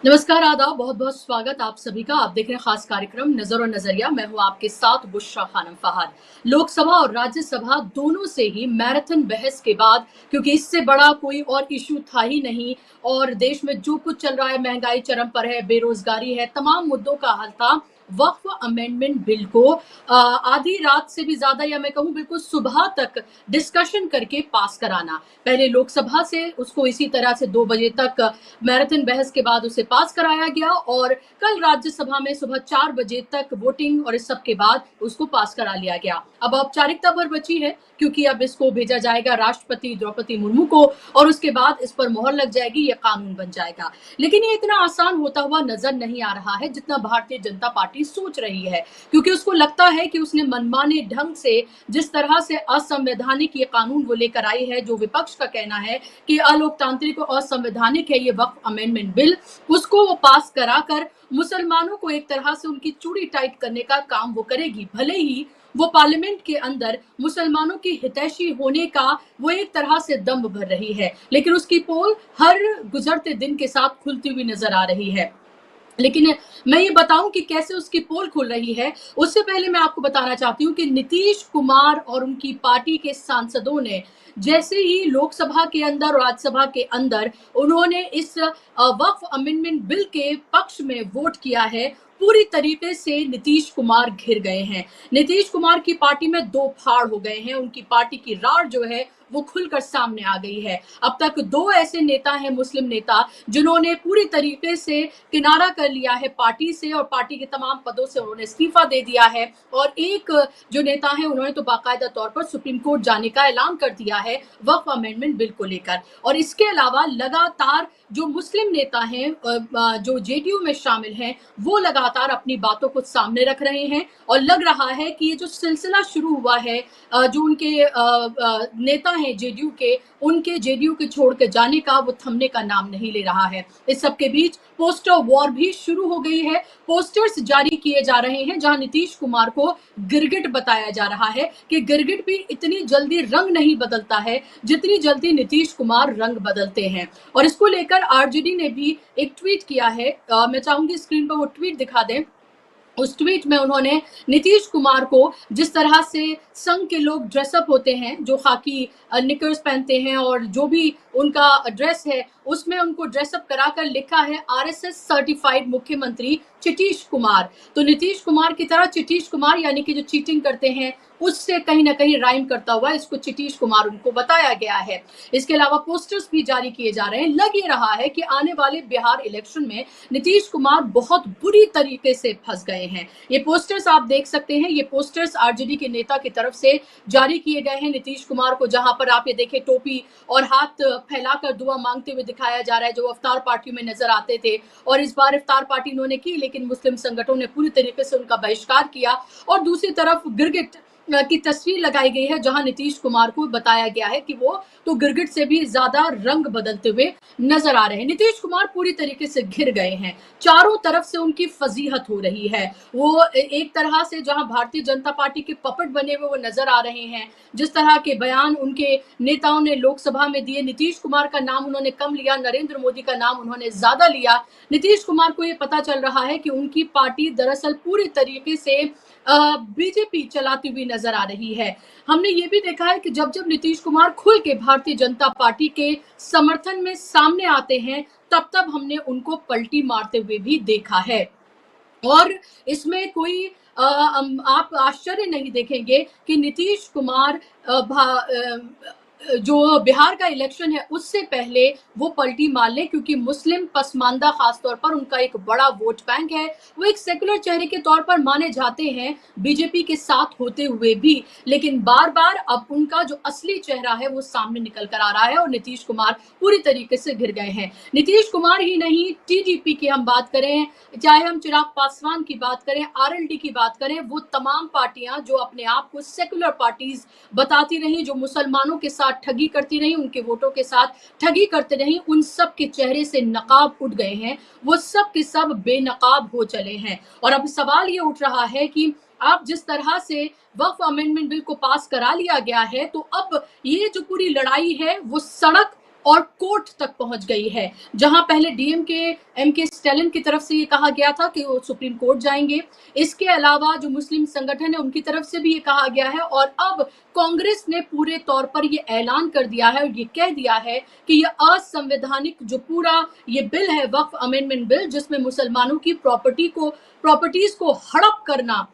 नमस्कार, आदाब, बहुत-बहुत स्वागत आप सभी का। आप देख रहे हैं खास कार्यक्रम नज़र और नज़रिया। मैं हूँ आपके साथ बुशरा खानम फहाद। लोकसभा और राज्यसभा दोनों से ही मैराथन बहस के बाद, क्योंकि इससे बड़ा कोई और इश्यू था ही नहीं और देश में जो कुछ चल रहा है, महंगाई चरम पर है, बेरोजगारी है, तमाम मुद्दों का हल था वक्फ अमेंडमेंट बिल को आधी रात से भी ज़्यादा या मैं कहूँ बिल्कुल सुबह तक डिस्कशन करके पास कराना। पहले लोकसभा से उसको इसी तरह से 2 बजे तक मैराथन बहस के बाद उसे पास कराया गया और कल राज्यसभा में सुबह 4 बजे तक वोटिंग और इस सब के बाद उसको पास करा लिया गया। अब औपचारिकता भर बची है क्योंकि अब इसको भेजा जाएगा राष्ट्रपति द्रौपदी मुर्मू को और उसके बाद इस पर मोहर लग जाएगी, ये कानून बन जाएगा। लेकिन ये इतना आसान होता हुआ नजर नहीं आ रहा है जितना भारतीय जनता पार्टी सोच रही है, क्योंकि उसको लगता है कि उसने मनमाने ढंग से जिस तरह से असंवैधानिक ये कानून वो लेकर आई है, जो विपक्ष का कहना है कि अलोकतांत्रिक और असंवैधानिक है ये वक्फ अमेंडमेंट बिल, उसको वो पास कराकर मुसलमानों को एक तरह से उनकी चूड़ी टाइट करने का काम वो करेगी। भले ही वो पार्लियामेंट के अंदर मुसलमानों की हितैषी होने का वो एक तरह से दम भर रही है, लेकिन उसकी पोल हर गुजरते दिन के साथ खुलती हुई नजर आ रही है। लेकिन मैं ये बताऊं कि कैसे उसकी पोल खुल रही है, उससे पहले मैं आपको बताना चाहती हूँ कि नीतीश कुमार और उनकी पार्टी के सांसदों ने जैसे ही लोकसभा के अंदर और राज्यसभा के अंदर उन्होंने इस वक्फ अमेंडमेंट बिल के पक्ष में वोट किया है, पूरी तरीके से नीतीश कुमार घिर गए हैं। नीतीश कुमार की पार्टी में दो फाड़ हो गए हैं, उनकी पार्टी की रार जो है वो खुलकर सामने आ गई है। अब तक दो ऐसे नेता हैं, मुस्लिम नेता, जिन्होंने पूरी तरीके से किनारा कर लिया है पार्टी से और पार्टी के तमाम पदों से उन्होंने इस्तीफा दे दिया है और एक जो नेता है उन्होंने तो बाकायदा तौर पर सुप्रीम कोर्ट जाने का ऐलान कर दिया है वक्फ अमेंडमेंट बिल को लेकर। और इसके अलावा लगातार जो मुस्लिम नेता हैं जो जेडीयू में शामिल हैं, वो लगातार अपनी बातों को सामने रख रहे हैं और लग रहा है कि ये जो सिलसिला शुरू हुआ है, जो उनके नेता हैं जेडीयू के, उनके जेडीयू के छोड़ के जाने का वो थमने का नाम नहीं ले रहा है। इस सब के बीच पोस्टर वॉर भी शुरू हो गई है। पोस्टर्स जारी किए जा रहे हैं जहां नीतीश कुमार को गिरगिट बताया जा रहा है कि गिरगिट भी इतनी जल्दी रंग नहीं बदलता है जितनी जल्दी नीतीश कुमार रंग बदलते हैं। और इसको लेकर आरजेडी ने भी एक ट्वीट किया है। मैं चाहूंगी स्क्रीन पर वो ट्वीट दिखा दें। उस ट्वीट में उन्होंने नीतीश कुमार को जिस तरह से संघ के लोग ड्रेसअप होते हैं, जो खाकी निकर्स पहनते हैं और जो भी उनका ड्रेस है उसमें उनको ड्रेसअप कराकर लिखा है आरएसएस सर्टिफाइड मुख्यमंत्री चितीश कुमार। तो नीतीश कुमार की तरह चितीश कुमार यानी कि जो चीटिंग करते हैं उससे कहीं ना कहीं राइम करता हुआ इसको चितीश कुमार उनको बताया गया है। इसके अलावा पोस्टर्स भी जारी किए जा रहे हैं। लग ये रहा है कि आने वाले बिहार इलेक्शन में नीतीश कुमार बहुत बुरी तरीके से फंस गए हैं। ये पोस्टर्स आप देख सकते हैं, ये पोस्टर्स आरजेडी के नेता की तरफ से जारी किए गए हैं नीतीश कुमार को, जहां पर आप ये देखें टोपी और हाथ फैलाकर दुआ मांगते हुए दिखाया जा रहा है, जो अफ्तार पार्टी में नजर आते थे। और इस बार इफ्तार पार्टी इन्होंने की, लेकिन मुस्लिम संगठनों ने पूरी तरीके से उनका बहिष्कार किया। और दूसरी तरफ गिरगिट की तस्वीर लगाई गई है जहां नीतीश कुमार को बताया गया है कि वो तो गिरगिट से भी ज्यादा रंग बदलते हुए नजर आ रहे हैं। नीतीश कुमार पूरी तरीके से घिर गए हैं, चारों तरफ से उनकी फजीहत हो रही है। वो एक तरह से जहां भारतीय जनता पार्टी के पपट बने हुए वो नजर आ रहे हैं, जिस तरह के बयान उनके नेताओं ने लोकसभा में दिए, नीतीश कुमार का नाम उन्होंने कम लिया, नरेंद्र मोदी का नाम उन्होंने ज्यादा लिया। नीतीश कुमार को ये पता चल रहा है कि उनकी पार्टी दरअसल पूरी तरीके से बीजेपी चलाती हुई नजर आ रही है। हमने ये भी देखा है कि जब जब नीतीश कुमार खुल के भारतीय जनता पार्टी के समर्थन में सामने आते हैं, तब तब हमने उनको पलटी मारते हुए भी देखा है। और इसमें कोई आप आश्चर्य नहीं देखेंगे कि नीतीश कुमार जो बिहार का इलेक्शन है उससे पहले वो पलटी मार ले, क्योंकि मुस्लिम पसमानदा खासतौर पर उनका एक बड़ा वोट बैंक है। वो एक सेकुलर चेहरे के तौर पर माने जाते हैं बीजेपी के साथ होते हुए भी, लेकिन बार बार अब उनका जो असली चेहरा है वो सामने निकल कर आ रहा है और नीतीश कुमार पूरी तरीके से घिर गए हैं। नीतीश कुमार ही नहीं, टीडीपी की हम बात करें, चाहे हम चिराग पासवान की बात करें, आरएलडी की बात करें, वो तमाम पार्टियां जो अपने आप को सेकुलर पार्टीज बताती रही, जो मुसलमानों के साथ ठगी करती रही, उनके वोटों के साथ ठगी करते रही, उन सब के चेहरे से नकाब उठ गए हैं। वो सब के सब बेनकाब हो चले हैं। और अब सवाल ये उठ रहा है कि आप जिस तरह से वक्फ अमेंडमेंट बिल को पास करा लिया गया है, तो अब ये जो पूरी लड़ाई है वो सड़क और कोर्ट तक पहुंच गई है। जहां पहले डीएमके एमके स्टैलिन की तरफ से ये कहा गया था कि वो सुप्रीम कोर्ट जाएंगे, इसके अलावा जो मुस्लिम संगठन है उनकी तरफ से भी ये कहा गया है, और अब कांग्रेस ने पूरे तौर पर ये ऐलान कर दिया है और ये कह दिया है कि ये असंवैधानिक जो पूरा ये बिल है, वक्फ अमेंडमेंट बिल, जिसमें मुसलमानों की प्रॉपर्टीज को हड़प करना,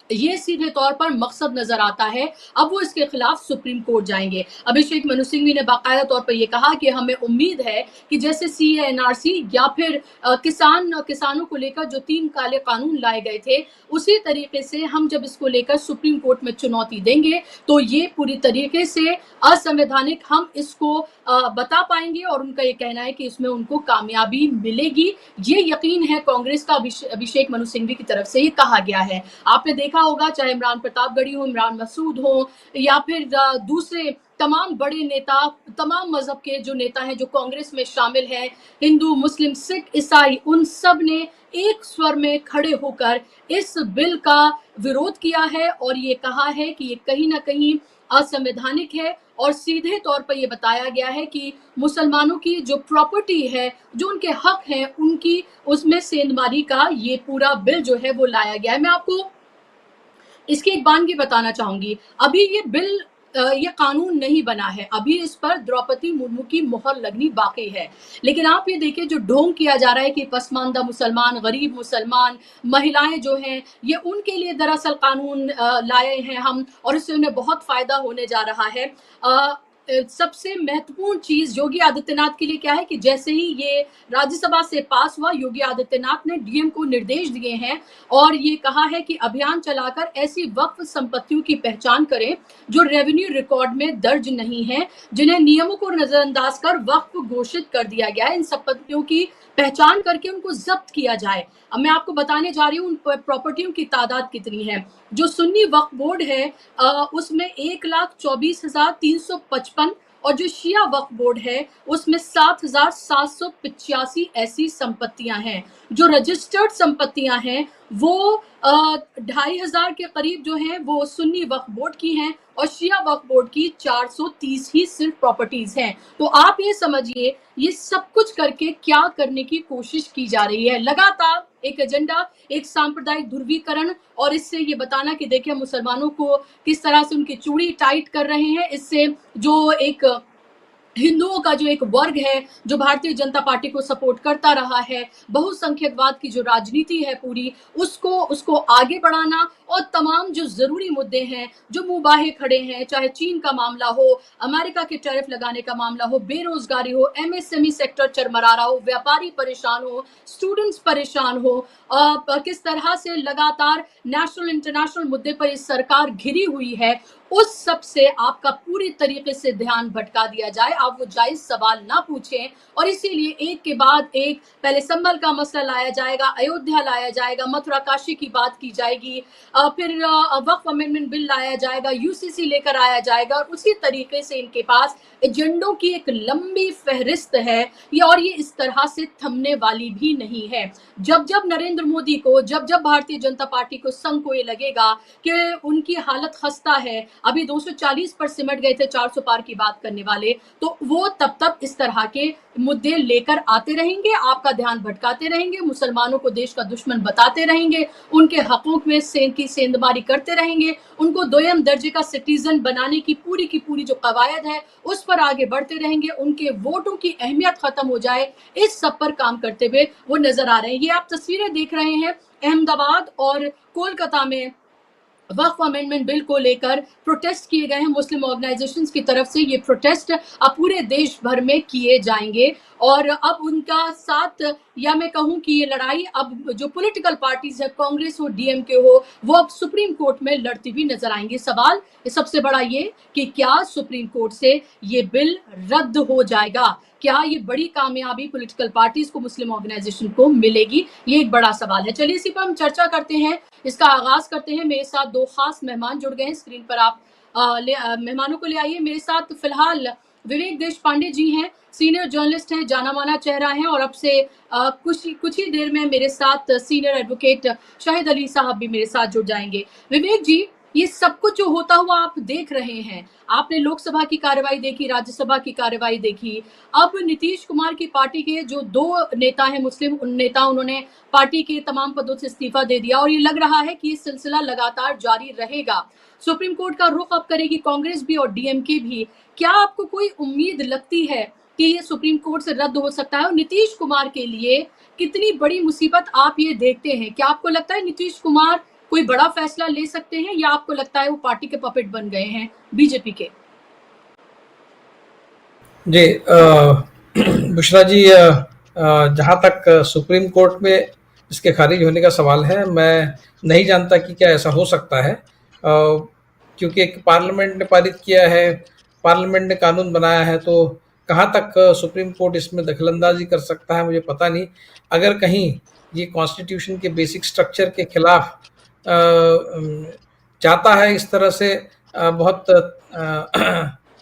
ये सीधे तौर पर मकसद नजर आता है। अब वो इसके खिलाफ सुप्रीम कोर्ट जाएंगे। अभिषेक मनु सिंघवी ने बाकायदा तौर पर यह कहा कि हमें उम्मीद है कि जैसे सीए एनआरसी या फिर किसानों को लेकर जो 3 काले कानून लाए गए थे, उसी तरीके से हम जब इसको लेकर सुप्रीम कोर्ट में चुनौती देंगे तो ये पूरी तरीके से असंवैधानिक हम इसको बता पाएंगे, और उनका ये कहना है कि इसमें उनको कामयाबी मिलेगी। ये यकीन है कांग्रेस का। अभिषेक मनु सिंघवी की तरफ से ये कहा गया है। आपने देखा होगा, चाहे इमरान प्रतापगढ़ी हो, इमरान मसूद हो, या फिर दूसरे तमाम बड़े नेता, तमाम मजहब के जो नेता हैं जो कांग्रेस में शामिल हैं, हिंदू, मुस्लिम, सिख, ईसाई, उन सब ने एक स्वर में खड़े होकर इस बिल का विरोध किया है और ये कहा है कि ये कहीं ना कहीं असंवैधानिक है, और सीधे तौर पर यह बताया गया है कि मुसलमानों की जो प्रॉपर्टी है, जो उनके हक हैं, उनकी उसमें सेंधमारी का ये पूरा बिल जो है वो लाया गया है। मैं आपको इसकी एक बात भी बताना चाहूंगी, अभी ये बिल ये कानून नहीं बना है, अभी इस पर द्रौपदी मुर्मू की मोहर लगनी बाकी है। लेकिन आप ये देखिए जो ढोंग किया जा रहा है कि पसमानदा मुसलमान, गरीब मुसलमान, महिलाएं जो हैं, ये उनके लिए दरअसल कानून लाए हैं हम, और इससे उन्हें बहुत फायदा होने जा रहा है। सबसे महत्वपूर्ण चीज योगी आदित्यनाथ के लिए क्या है कि जैसे ही ये राज्यसभा से पास हुआ, योगी आदित्यनाथ ने डीएम को निर्देश दिए हैं और ये कहा है कि अभियान चलाकर ऐसी वक्फ संपत्तियों की पहचान करें जो रेवेन्यू रिकॉर्ड में दर्ज नहीं है, जिन्हें नियमों को नजरअंदाज कर वक्फ घोषित कर दिया गया है। इन संपत्तियों की पहचान करके उनको जब्त किया जाए। अब मैं आपको बताने जा रही हूँ उन प्रॉपर्टियों की तादाद कितनी है। जो सुन्नी वक्फ बोर्ड है उसमें 1,24,355, और जो शिया वक्फ बोर्ड है उसमें 7,785 ऐसी संपत्तियां हैं। जो रजिस्टर्ड संपत्तियां हैं वो 2,500 के करीब जो हैं वो सुन्नी वक्फ बोर्ड की हैं, और शिया वक्फ बोर्ड की 430 ही सिर्फ प्रॉपर्टीज हैं। तो आप ये समझिए ये सब कुछ करके क्या करने की कोशिश की जा रही है। लगातार एक एजेंडा, एक सांप्रदायिक ध्रुवीकरण, और इससे ये बताना कि देखिए मुसलमानों को किस तरह से उनकी चूड़ी टाइट कर रहे हैं। इससे जो एक हिंदुओं का जो एक वर्ग है जो भारतीय जनता पार्टी को सपोर्ट करता रहा है, बहुसंख्यकवाद की जो राजनीति है पूरी, उसको आगे बढ़ाना, और तमाम जो जरूरी मुद्दे हैं जो मुबाहे खड़े हैं, चाहे चीन का मामला हो, अमेरिका के टैरिफ लगाने का मामला हो, बेरोजगारी हो, एमएसएमई सेक्टर चरमरा रहा हो, व्यापारी परेशान हो, स्टूडेंट्स परेशान हो, किस तरह से लगातार नेशनल इंटरनेशनल मुद्दे पर इस सरकार घिरी हुई है, उस सब से आपका पूरी तरीके से ध्यान भटका दिया जाए, आप वो जायज सवाल ना पूछें, और इसीलिए एक के बाद एक पहले संभल का मसला लाया जाएगा, अयोध्या लाया जाएगा, मथुरा काशी की बात की जाएगी, फिर वक्फ अमेंडमेंट बिल लाया जाएगा, यूसीसी लेकर आया जाएगा, और उसी तरीके से इनके पास एजेंडों की एक लंबी फहरिस्त है ये, और ये इस तरह से थमने वाली भी नहीं है। जब जब नरेंद्र मोदी को, जब जब भारतीय जनता पार्टी को, संघ को ये लगेगा कि उनकी हालत खस्ता है, अभी 240 पर सिमट गए थे 400 पार की बात करने वाले, तो वो तब तक इस तरह के मुद्दे लेकर आते रहेंगे, आपका ध्यान भटकाते रहेंगे, मुसलमानों को देश का दुश्मन बताते रहेंगे, उनके हकों में सेंधमारी करते रहेंगे, उनको दोयम दर्जे का सिटीजन बनाने की पूरी जो कवायद है उस पर आगे बढ़ते रहेंगे, उनके वोटों की अहमियत खत्म हो जाए, इस सब पर काम करते हुए वो नजर आ रहे हैं। ये आप तस्वीरें देख रहे हैं अहमदाबाद और कोलकाता में वक्फ अमेंडमेंट बिल को लेकर प्रोटेस्ट किए गए हैं मुस्लिम ऑर्गेनाइजेशंस की तरफ से। ये प्रोटेस्ट अब पूरे देश भर में किए जाएंगे, और अब उनका साथ, या मैं कहूं कि ये लड़ाई अब जो पॉलिटिकल पार्टीज है, कांग्रेस हो, डीएमके हो, वो अब सुप्रीम कोर्ट में लड़ती हुई नजर आएंगे। सवाल सबसे बड़ा ये कि क्या सुप्रीम कोर्ट से ये बिल रद्द हो जाएगा, क्या ये बड़ी कामयाबी पॉलिटिकल पार्टीज को, मुस्लिम ऑर्गेनाइजेशन को मिलेगी, ये एक बड़ा सवाल है। चलिए इसी पर हम चर्चा करते हैं, इसका आगाज करते हैं। मेरे साथ 2 खास मेहमान जुड़ गए हैं, स्क्रीन पर आप मेहमानों को ले आइए। मेरे साथ फिलहाल विवेक देशपांडे जी हैं, सीनियर जर्नलिस्ट हैं, जाना माना चेहरा है, और अब से कुछ ही देर में मेरे साथ सीनियर एडवोकेट शाहिद अली साहब भी मेरे साथ जुड़ जाएंगे। विवेक जी, ये सब कुछ जो होता हुआ आप देख रहे हैं, आपने लोकसभा की कार्रवाई देखी, राज्यसभा की कार्रवाई देखी। अब नीतीश कुमार की पार्टी के जो 2 नेता हैं मुस्लिम उन नेता उन्होंने पार्टी के तमाम पदों से इस्तीफा दे दिया और ये लग रहा है कि ये सिलसिला लगातार जारी रहेगा। सुप्रीम कोर्ट का रुख अब करेगी कांग्रेस भी और डीएमके भी। क्या आपको कोई उम्मीद लगती है कि ये सुप्रीम कोर्ट से रद्द हो सकता है? और नीतीश कुमार के लिए कितनी बड़ी मुसीबत आप ये देखते हैं? क्या आपको लगता है नीतीश कुमार कोई बड़ा फैसला ले सकते हैं या आपको लगता है वो पार्टी के पपेट बन गए हैं बीजेपी के? जी बुशरा जी, जहाँ तक सुप्रीम कोर्ट में इसके खारिज होने का सवाल है, मैं नहीं जानता कि क्या ऐसा हो सकता है, क्योंकि एक पार्लियामेंट ने पारित किया है, पार्लियामेंट ने कानून बनाया है, तो कहाँ तक सुप्रीम कोर्ट इसमें दखलंदाजी कर सकता है मुझे पता नहीं। अगर कहीं ये कॉन्स्टिट्यूशन के बेसिक स्ट्रक्चर के खिलाफ जाता है इस तरह से, बहुत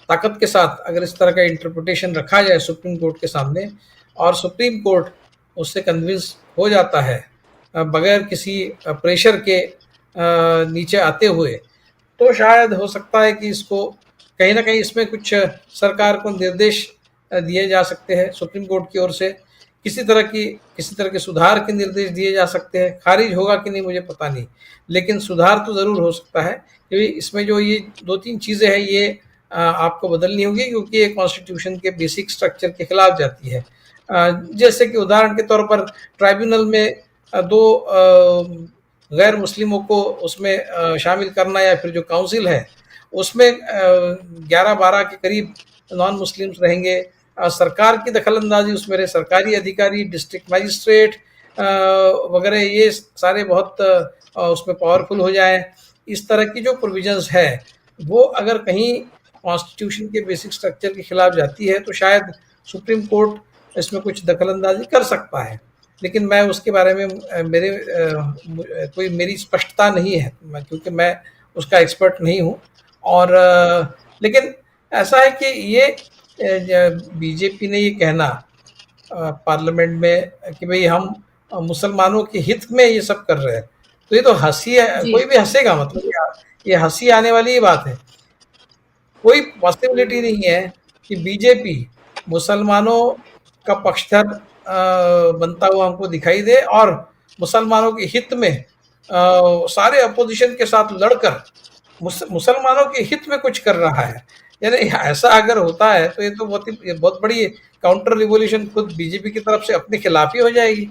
ताकत के साथ अगर इस तरह का इंटरप्रिटेशन रखा जाए सुप्रीम कोर्ट के सामने और सुप्रीम कोर्ट उससे कन्विंस हो जाता है बगैर किसी प्रेशर के नीचे आते हुए, तो शायद हो सकता है कि इसको कहीं ना कहीं इसमें कुछ सरकार को निर्देश दिए जा सकते हैं सुप्रीम कोर्ट की ओर से, किसी तरह के सुधार के निर्देश दिए जा सकते हैं। खारिज होगा कि नहीं मुझे पता नहीं, लेकिन सुधार तो ज़रूर हो सकता है, क्योंकि इसमें जो ये 2-3 चीज़ें हैं ये आपको बदलनी होगी, क्योंकि ये कॉन्स्टिट्यूशन के बेसिक स्ट्रक्चर के खिलाफ जाती है। जैसे कि उदाहरण के तौर पर ट्राइब्यूनल में 2 गैर मुस्लिमों को उसमें शामिल करना, या फिर जो काउंसिल है उसमें 11-12 के करीब नॉन मुस्लिम्स रहेंगे। सरकार की दखलंदाजी उसमें रहे, सरकारी अधिकारी, डिस्ट्रिक्ट मजिस्ट्रेट वगैरह ये सारे बहुत उसमें पावरफुल हो जाएं। इस तरह की जो प्रोविजंस है वो अगर कहीं कॉन्स्टिट्यूशन के बेसिक स्ट्रक्चर के खिलाफ जाती है तो शायद सुप्रीम कोर्ट इसमें कुछ दखलंदाजी कर सकता है, लेकिन मैं उसके बारे में कोई मेरी स्पष्टता नहीं है, क्योंकि मैं उसका एक्सपर्ट नहीं हूँ। और लेकिन ऐसा है कि ये बीजेपी ने ये कहना पार्लियामेंट में कि भाई हम मुसलमानों के हित में ये सब कर रहे हैं, तो ये तो हंसी है, कोई भी हंसेगा, मतलब ये हंसी आने वाली ही बात है। कोई पॉसिबिलिटी नहीं है कि बीजेपी मुसलमानों का पक्षधर बनता हुआ हमको दिखाई दे और मुसलमानों के हित में सारे अपोजिशन के साथ लड़कर मुसलमानों के हित में कुछ कर रहा है। यानी ऐसा अगर होता है तो ये तो बहुत बड़ी काउंटर रिवॉल्यूशन खुद बीजेपी की तरफ से अपने खिलाफ ही हो जाएगी,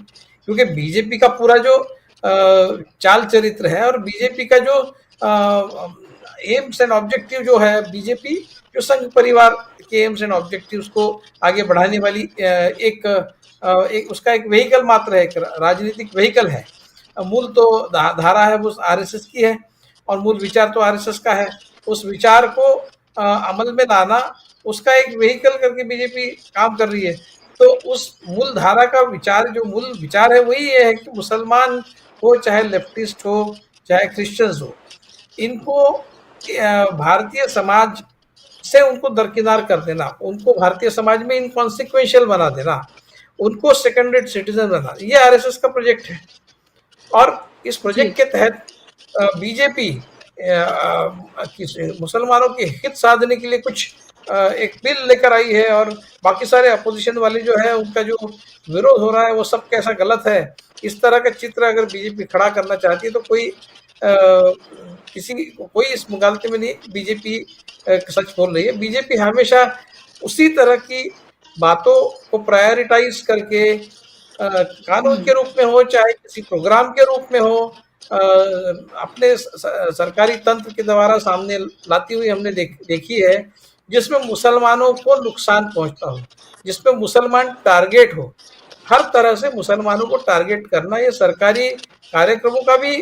क्योंकि बीजेपी का पूरा जो चाल चरित्र है और बीजेपी का जो एम्स एंड ऑब्जेक्टिव जो है, बीजेपी जो संघ परिवार के एम्स एंड ऑब्जेक्टिव्स को आगे बढ़ाने वाली एक उसका एक व्हीकल मात्र है, एक राजनीतिक व्हीकल है। मूल तो धारा है वो आरएसएस की है और मूल विचार तो आरएसएस का है। उस विचार को अमल में लाना उसका एक व्हीकल करके बीजेपी काम कर रही है। तो उस मूल धारा का विचार, जो मूल विचार है वही ये है कि मुसलमान हो, चाहे लेफ्टिस्ट हो, चाहे क्रिश्चियंस हो, इनको भारतीय समाज से उनको दरकिनार कर देना, उनको भारतीय समाज में इनकॉन्सिक्वेंशियल बना देना, उनको सेकंड रेट सिटीजन बनाना, ये आरएसएस का प्रोजेक्ट है। और इस प्रोजेक्ट के तहत बीजेपी मुसलमानों के हित साधने के लिए कुछ एक बिल लेकर आई है, और बाकी सारे अपोजिशन वाले जो है उनका जो विरोध हो रहा है वो सब कैसा गलत है। इस तरह का चित्र अगर बीजेपी खड़ा करना चाहती है तो कोई इस मुगालते में नहीं, बीजेपी सच बोल रही है। बीजेपी हमेशा उसी तरह की बातों को प्रायोरिटाइज करके कानून के रूप में हो, चाहे किसी प्रोग्राम के रूप में हो, अपने सरकारी तंत्र के द्वारा सामने लाती हुई हमने देखी है, जिसमें मुसलमानों को नुकसान पहुंचता हो, जिसमें मुसलमान टारगेट हो। हर तरह से मुसलमानों को टारगेट करना ये सरकारी कार्यक्रमों का भी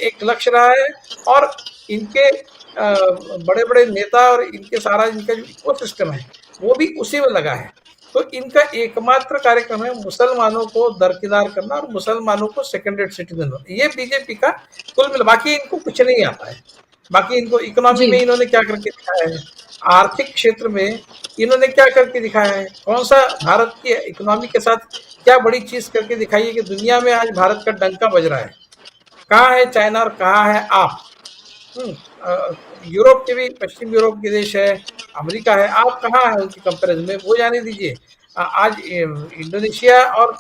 एक लक्ष्य रहा है, और इनके बड़े बड़े नेता और इनका जो इकोसिस्टम है वो भी उसी में लगा है। तो इनका एकमात्र कार्यक्रम है मुसलमानों को दरकिनार करना और मुसलमानों को सेकंड रेट सिटीजन बनाना। ये बीजेपी का कुल मिला, बाकी इनको कुछ नहीं आता है। बाकी इनको इकोनॉमी में इन्होंने क्या करके दिखाया है, आर्थिक क्षेत्र में इन्होंने क्या करके दिखाया है, कौन सा भारत की इकोनॉमी के साथ क्या बड़ी चीज करके दिखाई है कि दुनिया में आज भारत का डंका बज रहा है। कहाँ है चाइना और कहाँ है आप? यूरोप के भी, पश्चिम यूरोप के देश है, अमेरिका है, आप कहाँ हैं उनकी कंपैरिजन में, वो जाने दीजिए। आज इंडोनेशिया और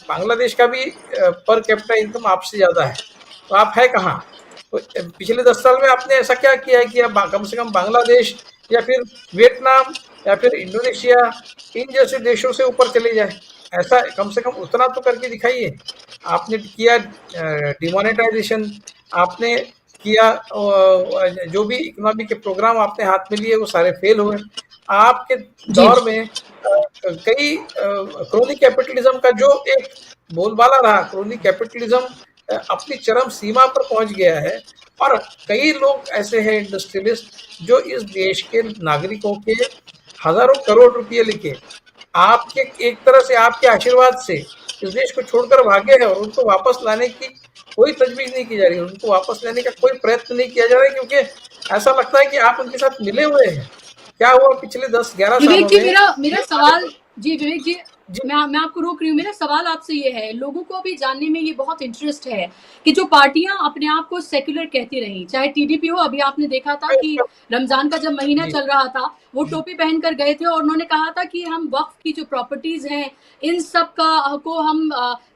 बांग्लादेश का भी पर कैपिटा इनकम आपसे ज़्यादा है, तो आप है कहाँ? तो पिछले 10 साल में आपने ऐसा क्या किया है कि आप कम से कम बांग्लादेश या फिर वियतनाम या फिर इंडोनेशिया इन जैसे देशों से ऊपर चले जाए? ऐसा कम से कम उतना तो करके दिखाइए। आपने किया डिमोनेटाइजेशन, आपने किया जो भी इकोनॉमी के प्रोग्राम आपने हाथ में लिए वो सारे फेल हुए। आपके जी दौर में कई क्रोनी कैपिटलिज्म का जो एक बोलबाला रहा, क्रोनी कैपिटलिज्म अपनी चरम सीमा पर पहुंच गया है, और कई लोग ऐसे हैं इंडस्ट्रियलिस्ट जो इस देश के नागरिकों के हजारों करोड़ रुपए लेके आपके एक तरह से आपके आशीर्वाद से इस देश को छोड़कर भागे हैं, और उनको वापस लाने की कोई तजवीज़ नहीं की जा रही है, उनको वापस लाने का कोई प्रयत्न नहीं किया जा रहा है, क्योंकि ऐसा लगता है कि आप उनके साथ मिले हुए हैं। क्या हुआ पिछले 10-11 विवेक सालों जी, में? मेरा मेरा सवाल, जी विवेक जी, जी, मैं आपको रोक रही हूँ। मेरा सवाल आपसे ये है, लोगों को अभी जानने में ये बहुत इंटरेस्ट है कि जो पार्टियां अपने आप को सेक्युलर कहती रही, चाहे टीडीपी हो, अभी आपने देखा था कि रमजान का जब महीना जी, चल रहा था, वो टोपी पहनकर गए थे और उन्होंने कहा था कि हम वक्फ की जो प्रॉपर्टीज हैं, इन सब का को हम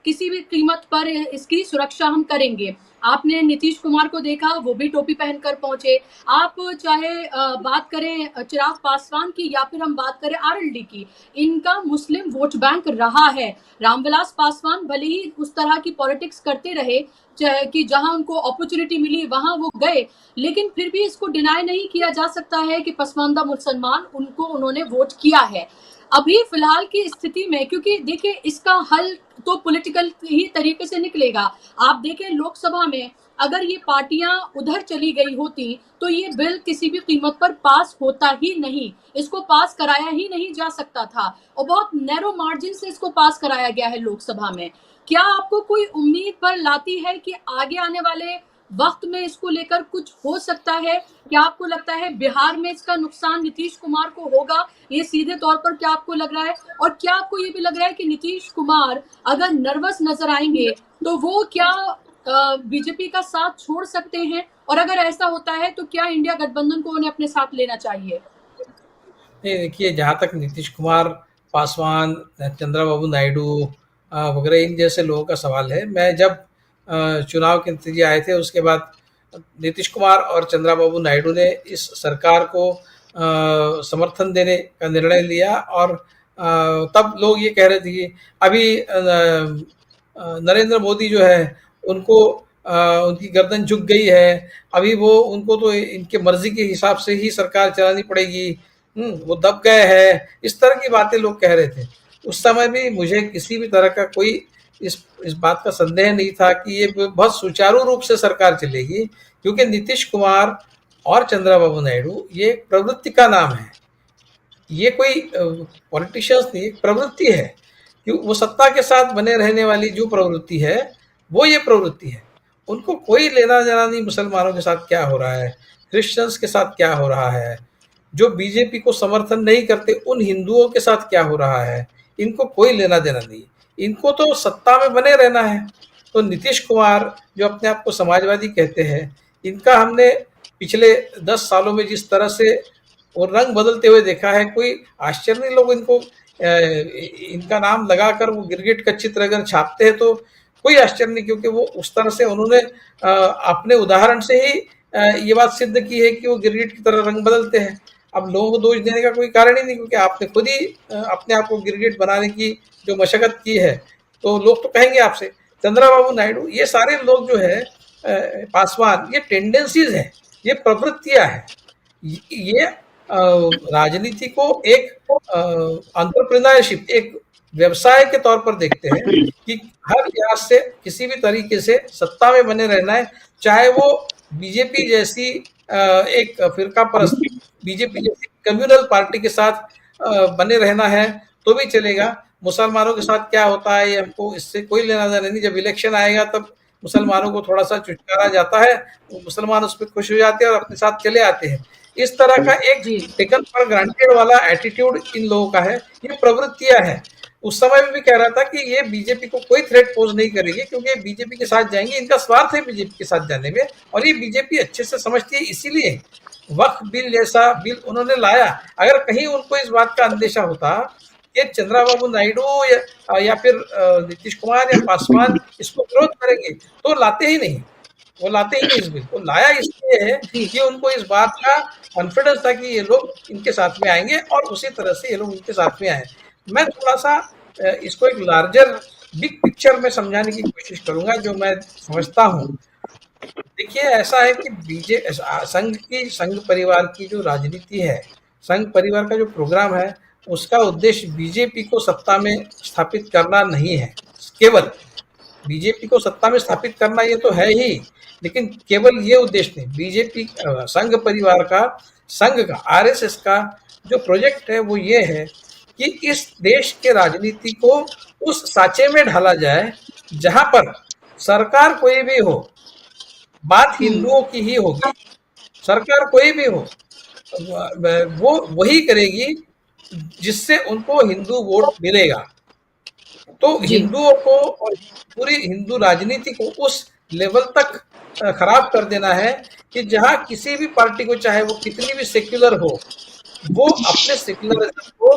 किसी भी कीमत पर इसकी सुरक्षा हम करेंगे। आपने नीतीश कुमार को देखा, वो भी टोपी पहनकर पहुंचे। आप चाहे बात करें चिराग पासवान की या फिर हम बात करें आरएलडी की, इनका मुस्लिम वोट बैंक रहा है। रामविलास पासवान भले ही उस तरह की पॉलिटिक्स करते रहे कि जहां उनको अपॉर्चुनिटी मिली वहां वो गए, लेकिन फिर भी इसको डिनाई नहीं किया जा सकता है कि पसमानदा मुसलमान उनको उन्होंने वोट किया है। अभी फिलहाल की स्थिति में, क्योंकि देखिए इसका हल तो पॉलिटिकल ही तरीके से निकलेगा। आप देखें लोकसभा में अगर ये पार्टियां उधर चली गई होती तो ये बिल किसी भी कीमत पर पास होता ही नहीं, इसको पास कराया ही नहीं जा सकता था, और बहुत नैरो मार्जिन से इसको पास कराया गया है लोकसभा में। क्या आपको कोई उम्मीद पर लाती है कि आगे आने वाले वक्त में इसको लेकर कुछ हो सकता है? क्या आपको लगता है बिहार में इसका नुकसान नीतीश कुमार को होगा, ये सीधे तौर पर क्या आपको लग रहा है? और क्या आपको ये भी लग रहा है कि नीतीश कुमार अगर नर्वस नजर आएंगे तो वो क्या बीजेपी का साथ छोड़ सकते हैं? और अगर ऐसा होता है तो क्या इंडिया गठबंधन को उन्हें अपने साथ लेना चाहिए? नहीं देखिए, जहाँ तक नीतीश कुमार, पासवान, चंद्रबाबू नायडू वगैरह इन जैसे लोगों का सवाल है, मैं जब चुनाव के नतीजे आए थे उसके बाद नीतीश कुमार और चंद्रबाबू नायडू ने इस सरकार को समर्थन देने का निर्णय लिया, और तब लोग ये कह रहे थे कि अभी नरेंद्र मोदी जो है उनको उनकी गर्दन झुक गई है, अभी वो उनको तो इनके मर्जी के हिसाब से ही सरकार चलानी पड़ेगी, वो दब गए हैं, इस तरह की बातें लोग कह रहे थे। उस समय भी मुझे किसी भी तरह का कोई इस बात का संदेह नहीं था कि ये बहुत सुचारू रूप से सरकार चलेगी, क्योंकि नीतीश कुमार और चंद्रबाबू नायडू ये एक प्रवृत्ति का नाम है, ये कोई पॉलिटिशियंस नहीं, एक प्रवृत्ति है कि वो सत्ता के साथ बने रहने वाली जो प्रवृत्ति है वो ये प्रवृत्ति है। उनको कोई लेना देना नहीं मुसलमानों के साथ क्या हो रहा है, क्रिश्चियंस के साथ क्या हो रहा है, जो बीजेपी को समर्थन नहीं करते उन हिंदुओं के साथ क्या हो रहा है, इनको कोई लेना देना नहीं। इनको तो सत्ता में बने रहना है। तो नीतीश कुमार जो अपने आप को समाजवादी कहते हैं, इनका हमने पिछले 10 सालों में जिस तरह से वो रंग बदलते हुए देखा है, कोई आश्चर्य नहीं। लोग इनको इनका नाम लगाकर वो गिरगिट का चित्र अगर छापते हैं तो कोई आश्चर्य नहीं, क्योंकि वो उस तरह से उन्होंने अपने उदाहरण से ही ये बात सिद्ध की है कि वो गिरगिट की तरह रंग बदलते हैं। अब लोगों को दोष देने का कोई कारण ही नहीं, क्योंकि आपने खुद ही अपने आप को गिरगिट बनाने की जो मशक्कत की है, तो लोग तो कहेंगे आपसे। चंद्रबाबू नायडू, ये सारे लोग जो है, पासवान, ये टेंडेंसीज हैं, ये प्रवृत्तियां हैं, ये राजनीति को एक एंटरप्रेन्योरशिप, एक व्यवसाय के तौर पर देखते हैं कि हर लिहाज से किसी भी तरीके से सत्ता में बने रहना है, चाहे वो बीजेपी जैसी एक फिरका परस्त, बीजेपी जैसी कम्युनल पार्टी के साथ बने रहना है तो भी चलेगा। मुसलमानों के साथ क्या होता है ये हमको इससे कोई लेना देना नहीं। जब इलेक्शन आएगा तब मुसलमानों को थोड़ा सा चुटकारा जाता है, मुसलमान उस पर खुश हो जाते हैं और अपने साथ चले आते हैं। इस तरह का एक जी टेकन फॉर ग्रांटेड वाला एटीट्यूड इन लोगों का है, ये प्रवृत्तियां हैं। उस समय में भी कह रहा था कि ये बीजेपी को कोई थ्रेट पोज नहीं करेगी क्योंकि बीजेपी के साथ जाएंगे, इनका स्वार्थ है बीजेपी के साथ जाने में, और ये बीजेपी अच्छे से समझती है, इसीलिए वक्फ बिल जैसा बिल उन्होंने लाया। अगर कहीं उनको इस बात का अंदेशा होता कि चंद्रबाबू नायडू या फिर नीतीश कुमार या पासवान इसको विरोध करेंगे तो लाते ही नहीं, वो लाते ही नहीं इस बिल को। लाया इसलिए है कि उनको इस बात का कॉन्फिडेंस था कि ये लोग इनके साथ में आएंगे और उसी तरह से ये लोग इनके साथ में आए। मैं थोड़ा सा इसको एक लार्जर बिग पिक्चर में समझाने की कोशिश करूंगा जो मैं समझता हूँ। देखिए, ऐसा है कि संघ परिवार की जो राजनीति है, संघ परिवार का जो प्रोग्राम है, उसका उद्देश्य बीजेपी को सत्ता में स्थापित करना नहीं है। केवल बीजेपी को सत्ता में स्थापित करना ये तो है ही, लेकिन केवल ये उद्देश्य नहीं। बीजेपी संघ परिवार का, संघ का, आरएसएस का जो प्रोजेक्ट है वो ये है कि इस देश के राजनीति को उस साँचे में ढाला जाए जहां पर सरकार कोई भी हो, बात हिंदुओं की ही होगी। सरकार कोई भी हो वो वही करेगी जिससे उनको हिंदू वोट मिलेगा। तो हिंदुओं को और पूरी हिंदू राजनीति को उस लेवल तक खराब कर देना है कि जहां किसी भी पार्टी को, चाहे वो कितनी भी सेक्युलर हो, वो अपने सेक्युलरिज्म को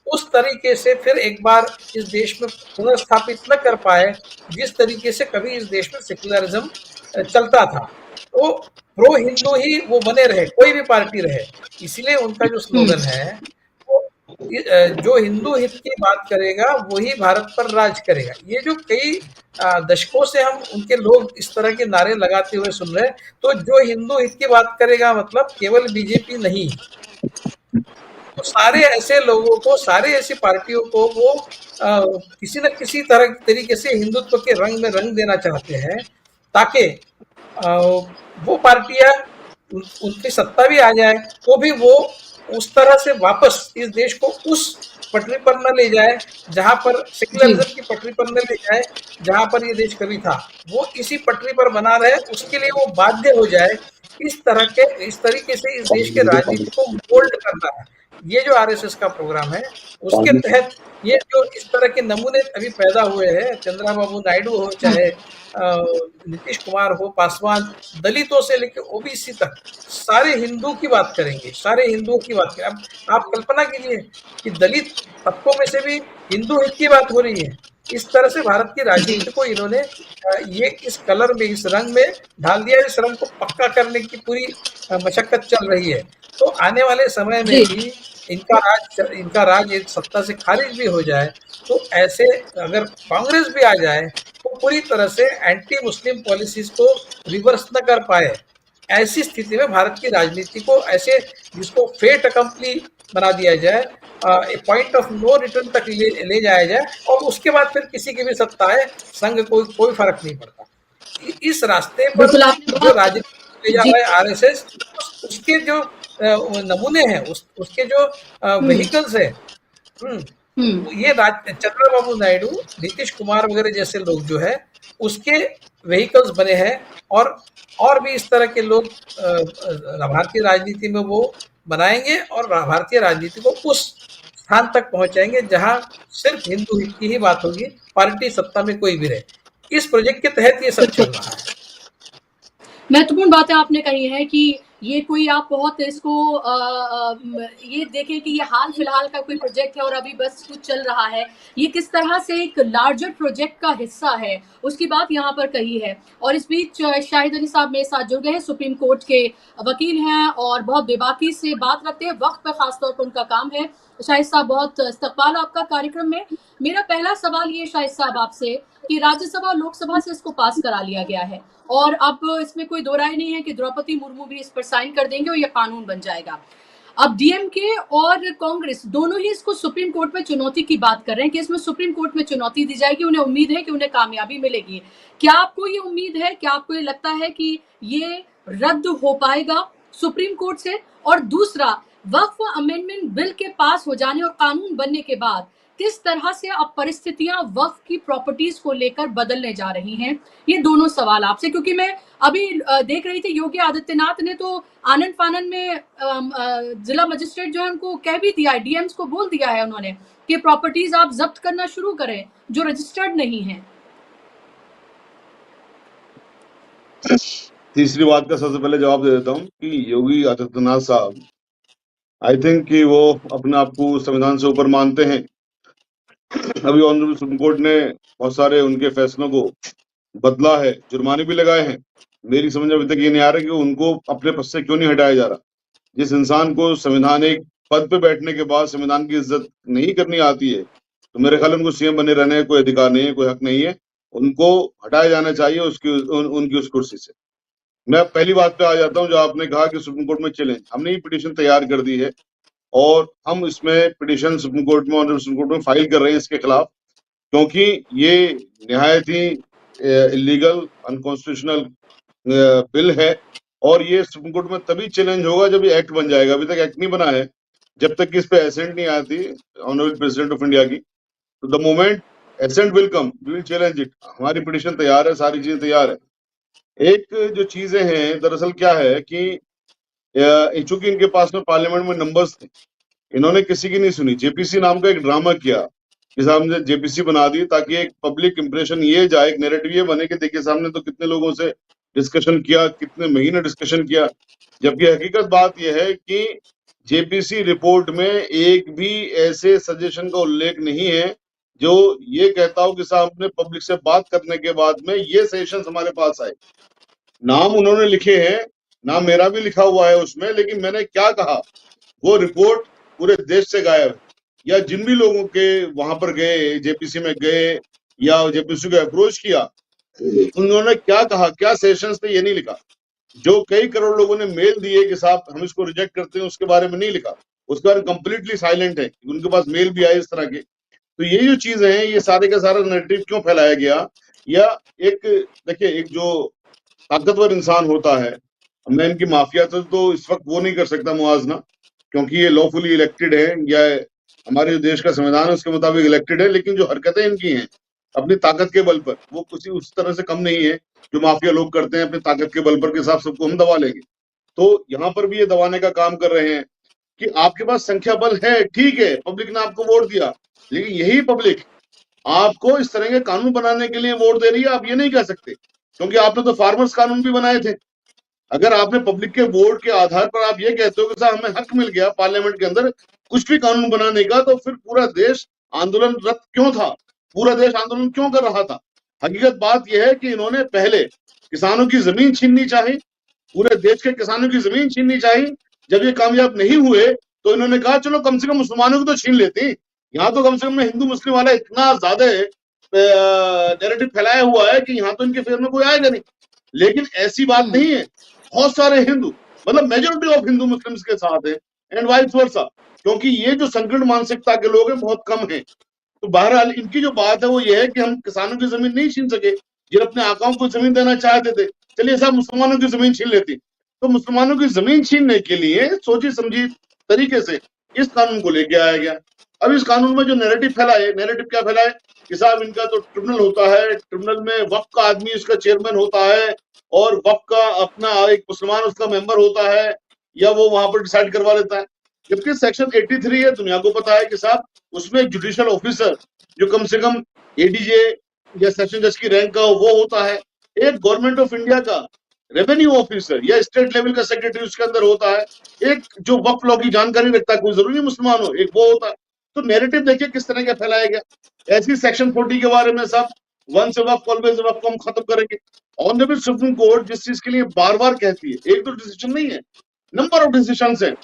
उस तरीके से फिर एक बार इस देश में पुनर्स्थापित न कर पाए जिस तरीके से कभी इस देश में सेक्युलरिज्म चलता था। तो प्रो हिंदू ही वो बने रहे, कोई भी पार्टी रहे। इसलिए उनका जो स्लोगन है, जो हिंदू हित की बात करेगा वही भारत पर राज करेगा। ये जो कई दशकों से हम उनके लोग इस तरह के नारे लगाते हुए सुन रहे हैं, तो जो हिंदू हित की बात करेगा मतलब केवल बीजेपी नहीं, तो सारे ऐसे लोगों को, सारे ऐसी पार्टियों को वो किसी न किसी तरह तरीके से हिंदुत्व के रंग में रंग देना चाहते हैं ताकि वो पार्टियां उनकी सत्ता भी आ जाए तो भी वो उस तरह से वापस इस देश को उस पटरी पर न ले जाए जहां पर सेक्युलरिज्म की पटरी पर न ले जाए जहां पर ये देश कभी था। वो इसी पटरी पर बना रहे, उसके लिए वो बाध्य हो जाए इस तरीके से इस देश के राजनीति को मोल्ड करना है। ये जो आरएसएस का प्रोग्राम है उसके तहत ये जो इस तरह के नमूने अभी पैदा हुए हैं, चंद्रबाबू नायडू हो, चाहे नीतीश कुमार हो, पासवान, दलितों से लेकर ओबीसी तक सारे हिंदू की बात करेंगे, सारे हिंदुओं की बात करें। अब आप कल्पना कीजिए कि दलित तबकों में से भी हिंदू हित की बात हो रही है। इस तरह से भारत की राजनीति को इन्होंने ये इस कलर में, इस रंग में ढाल दिया। इस रंग को पक्का करने की पूरी मशक्कत चल रही है। तो आने वाले समय में भी इनका राज सत्ता से खारिज भी हो जाए तो ऐसे अगर कांग्रेस भी आ जाए तो पूरी तरह से एंटी मुस्लिम पॉलिसीज को रिवर्स न कर पाए। ऐसी स्थिति में भारत की राजनीति को ऐसे जिसको फेट अकम्पली बना दिया जाए, पॉइंट ऑफ नो रिटर्न तक ले जाया जाए और उसके बाद फिर किसी की भी सत्ता है, संघ कोई फर्क नहीं पड़ता। इस रास्ते पर जो राजनीति ले जा रहा है आरएसएस, उसके जो नमूने हैं, उसके जो व्हीकल्स है, ये चंद्रबाबू नायडू, नीतीश कुमार वगैरह जैसे लोग जो है उसके व्हीकल्स बने हैं और भी इस तरह के लोग भारतीय राजनीति में वो बनाएंगे और भारतीय राजनीति को उस स्थान तक पहुंचाएंगे जहां सिर्फ हिंदू हित की ही बात होगी, पार्टी सत्ता में कोई भी रहे। इस प्रोजेक्ट के तहत ये सब चल रहा है। महत्वपूर्ण बातें आपने कही है कि ये कोई आप बहुत इसको ये देखें कि ये हाल फिलहाल का कोई प्रोजेक्ट है और अभी बस कुछ चल रहा है, ये किस तरह से एक लार्जर प्रोजेक्ट का हिस्सा है उसकी बात यहाँ पर कही है। और इस बीच शाहिद अली साहब मेरे साथ जुड़ गए हैं, सुप्रीम कोर्ट के वकील हैं और बहुत बेबाकी से बात रखते हैं, वक्त पर खासतौर पर उनका काम है। शाहिद साहब, बहुत इस्तकबाल आपका कार्यक्रम में। मेरा पहला सवाल ये शाहिद साहब आपसे कि राज्यसभा और लोकसभा से इसको पास करा लिया गया है और अब इसमें कोई दो राय नहीं है कि द्रौपदी मुर्मू भी इस पर साइन कर देंगे और यह कानून बन जाएगा। अब डीएमके और कांग्रेस दोनों ही इसको सुप्रीम कोर्ट में चुनौती की बात कर रहे हैं कि इसमें सुप्रीम कोर्ट में चुनौती दी जाएगी, उन्हें उम्मीद है कि उन्हें कामयाबी मिलेगी। क्या आपको ये उम्मीद है, क्या आपको ये लगता है कि ये रद्द हो पाएगा सुप्रीम कोर्ट से? और दूसरा, वक्फ अमेंडमेंट बिल के पास हो जाने और कानून बनने के बाद किस तरह से अब परिस्थितियां वक्फ की प्रॉपर्टीज को लेकर बदलने जा रही हैं, ये दोनों सवाल आपसे, क्योंकि मैं अभी देख रही थी योगी आदित्यनाथ ने तो आनन फानन में जिला मजिस्ट्रेट जो है उनको कह भी दिया है, डीएम्स को बोल दिया है उन्होंने कि प्रॉपर्टीज आप जब्त करना शुरू करें जो रजिस्टर्ड नहीं है। तीसरी बात का सबसे पहले जवाब दे देता हूँ कि योगी आदित्यनाथ साहब आई थिंक कि वो अपने आप को संविधान से ऊपर मानते हैं। अभी ऑनरेबल सुप्रीम कोर्ट ने बहुत सारे उनके फैसलों को बदला है, जुर्माने भी लगाए हैं। मेरी समझ में अभी तक ये नहीं आ रहा कि उनको अपने पद से क्यों नहीं हटाया जा रहा। जिस इंसान को संवैधानिक पद पे बैठने के बाद संविधान की इज्जत नहीं करनी आती है, तो मेरे ख्याल उनको सीएम बने रहने का कोई अधिकार नहीं है, कोई हक नहीं है। उनको हटाया जाना चाहिए उनकी उस कुर्सी से। मैं पहली बात पे आ जाता हूँ, जो आपने कहा कि सुप्रीम कोर्ट में चैलेंज। हमने ये पिटीशन तैयार कर दी है और हम इसमें पिटीशन सुप्रीम कोर्ट में ऑनरेबल सुप्रीम कोर्ट में फाइल कर रहे हैं इसके खिलाफ, क्योंकि ये निहायत ही इलीगल अनकॉन्स्टिट्यूशनल बिल है और ये सुप्रीम कोर्ट में तभी चैलेंज होगा जब ये एक्ट बन जाएगा। अभी तक एक्ट नहीं बना है, जब तक कि इस पे एसेंट नहीं आती ऑनरेबल प्रेसिडेंट ऑफ इंडिया की। तो the moment assent will come we will challenge it. हमारी पिटीशन तैयार है, सारी चीजें तैयार है। एक जो चीजें हैं दरअसल क्या है कि चूंकि इनके पास में पार्लियामेंट में नंबर्स थे, इन्होंने किसी की नहीं सुनी। जेपीसी नाम का एक ड्रामा किया कि साहब ने जेपीसी बना दी ताकि एक पब्लिक इंप्रेशन ये जाए, एक नैरेटिव ये बने कि देखिए सामने तो कितने लोगों से डिस्कशन किया, कितने महीने डिस्कशन किया। जबकि हकीकत बात यह है कि जेपीसी रिपोर्ट में एक भी ऐसे सजेशन का उल्लेख नहीं है जो ये कहता हो कि साहब ने पब्लिक से बात करने के बाद में ये सजेशन हमारे पास आए। नाम उन्होंने लिखे हैं, नाम मेरा भी लिखा हुआ है उसमें, लेकिन मैंने क्या कहा वो रिपोर्ट पूरे देश से गायब है। या जिन भी लोगों के वहां पर गए, जेपीसी में गए या जेपीसी को अप्रोच किया, उन्होंने क्या कहा, क्या सेशंस थे, ये नहीं लिखा। जो कई करोड़ लोगों ने मेल दिए कि साहब हम इसको रिजेक्ट करते हैं, उसके बारे में नहीं लिखा। उसके बारे में कंप्लीटली साइलेंट है। उनके पास मेल भी आए इस तरह के। तो ये जो चीजें हैं, ये सारे का सारा नैरेटिव क्यों फैलाया गया। या एक देखिए, एक जो ताकतवर इंसान होता है, मैं इनकी माफिया तो इस वक्त वो नहीं कर सकता मुआवजा, क्योंकि ये लॉफुली इलेक्टेड है या हमारे देश का संविधान है उसके मुताबिक इलेक्टेड है। लेकिन जो हरकतें इनकी हैं अपनी ताकत के बल पर, वो किसी उस तरह से कम नहीं है जो माफिया लोग करते हैं अपनी ताकत के बल पर के साथ सबको हम दबा लेंगे। तो यहाँ पर भी ये दबाने का काम कर रहे हैं कि आपके पास संख्या बल है, ठीक है, पब्लिक ने आपको वोट दिया, लेकिन यही पब्लिक आपको इस तरह के कानून बनाने के लिए वोट दे रही है। आप ये नहीं कह सकते, क्योंकि आपने तो फार्मर्स कानून भी बनाए थे। अगर आपने पब्लिक के वोट के आधार पर आप ये कहते हो कि साहब हमें हक मिल गया पार्लियामेंट के अंदर कुछ भी कानून बनाने का, तो फिर पूरा देश आंदोलनरत क्यों था, पूरा देश आंदोलन क्यों कर रहा था। हकीकत बात यह है कि इन्होंने पहले किसानों की जमीन छीननी चाहिए, पूरे देश के किसानों की जमीन छीननी चाहिए। जब ये कामयाब नहीं हुए तो इन्होंने कहा चलो कम से कम मुसलमानों को तो छीन लेते। यहाँ तो कम से कम हिंदू मुस्लिम वाला इतना ज्यादा नैरेटिव फैलाया हुआ है कि यहाँ तो इनके फेवर में कोई आएगा नहीं। लेकिन ऐसी बात नहीं है, बहुत सारे हिंदू, मतलब मेजोरिटी ऑफ हिंदू मुस्लिम्स के साथ है एंड वाइस वर्सा, क्योंकि ये जो संकीर्ण मानसिकता के लोग हैं बहुत कम हैं। तो बहरहाल इनकी जो बात है वो ये है कि हम किसानों की जमीन नहीं छीन सके, ये अपने आकाओं को जमीन देना चाहते थे, चलिए साहब मुसलमानों की जमीन छीन लेती। तो मुसलमानों की जमीन छीनने के लिए सोची समझी तरीके से इस कानून को लेके आया गया। अब इस कानून में जो नैरेटिव फैलाए, नैरेटिव क्या फैलाए कि साहब इनका तो ट्रिब्यूनल होता है, ट्रिब्यूनल में वक्फ का आदमी इसका चेयरमैन होता है और वक्फ का अपना एक मुसलमान उसका मेंबर होता है या वो वहां पर डिसाइड करवा लेता है। जबकि सेक्शन 83 है, दुनिया को पता है कि साहब उसमें एक जुडिशियल ऑफिसर जो कम से कम एडीजे या सेशन जज की रैंक का वो होता है, एक गवर्नमेंट ऑफ इंडिया का रेवेन्यू ऑफिसर या स्टेट लेवल का सेक्रेटरी उसके अंदर होता है, एक जो वक्फ लॉ की जानकारी रखता है, कोई जरूरी नहीं मुसलमान हो, एक वो होता है। तो नैरेटिव देखिए किस तरह का फैलाया गया। ऐसी सेक्शन 40 के बारे में सब once a Waqf always a वक्फ को हम खत्म करेंगे। ऑनरेबल सुप्रीम कोर्ट जिस चीज के लिए बार बार कहती है, एक तो डिसीजन नहीं है, नंबर ऑफ डिसीजंस है,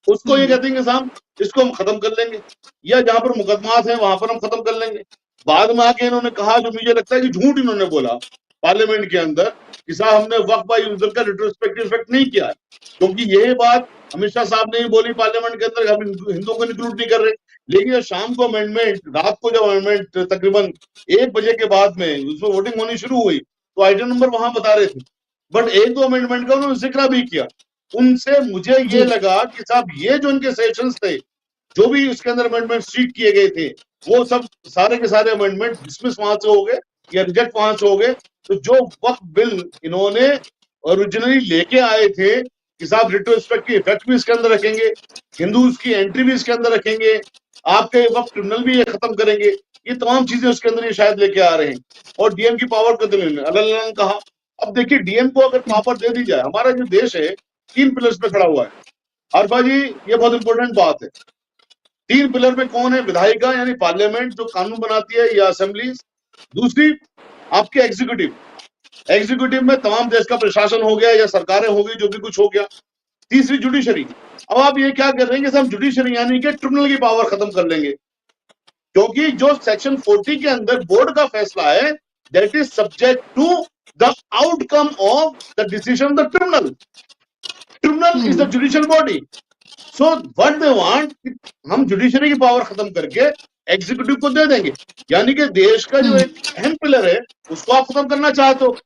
उसको ये कहते हैं कि साहब इसको हम खत्म कर लेंगे, या जहां पर मुकदमात हैं वहां पर हम खत्म कर लेंगे। बाद में आके इन्होंने कहा, जो मुझे लगता है कि झूठ इन्होंने बोला पार्लियामेंट के अंदर, कि साहब हमने वक्फ बाय यूजर का रिट्रोस्पेक्टिव इफेक्ट नहीं किया है, क्योंकि यही बात अमित शाह साहब ने ही बोली पार्लियामेंट के अंदर, हम हिंदुओं को इंक्लूड नहीं कर रहे। लेकिन जब शाम को अमेंडमेंट, रात को जब अमेंडमेंट तकरीबन 1 बजे के बाद में उसमें वोटिंग होनी शुरू हुई, तो आइटम नंबर वहां बता रहे थे, बट 1-2 अमेंडमेंट का उन्होंने जिक्र भी किया। उनसे मुझे ये लगा कि साहब ये जो इनके सेशंस थे जो भी उसके अंदर अमेंडमेंट सीट किए गए थे वो सब सारे के सारे अमेंडमेंट डिसमिस वहां से हो गए या रिजेक्ट वहां से हो गए। तो जो वक्त बिल इन्होंने ओरिजिनली लेके आए थे कि साहब रिट्रोस्पेक्ट की इफेक्ट भी इसके अंदर रखेंगे, हिंदूज की एंट्री भी इसके अंदर रखेंगे, आपके वक्त ट्रिब्यूनल भी ये खत्म करेंगे, ये तमाम चीजें उसके अंदर ये शायद लेके आ रहे हैं। और डीएम की पावर को अल्लाह कहा। अब देखिए डीएम को अगर पावर दे दी जाए, हमारा जो देश है 3 पिलर्स पे खड़ा हुआ है। आरफा जी ये बहुत इंपॉर्टेंट बात है। 3 पिलर पे कौन है? विधायिका यानी पार्लियामेंट जो कानून बनाती है या असेंबलीज, दूसरी आपके एग्जीक्यूटिव में तमाम देश का प्रशासन हो गया या सरकारें हो गई जो भी कुछ हो गया, तीसरी जुडिशरी। अब आप ये क्या कर रहे हैं कि हम जुडिशरी यानी कि ट्रिब्यूनल की पावर खत्म कर लेंगे, क्योंकि जो सेक्शन 40 के अंदर बोर्ड का फैसला है that is subject to the outcome of the decision of the tribunal. Tribunal is the judicial body. So what they want, हम जुडिशरी की पावर खत्म करके एग्जीक्यूटिव को दे देंगे, यानी कि देश का जो एक अहम पिलर है उसको आप खत्म करना चाहते हो।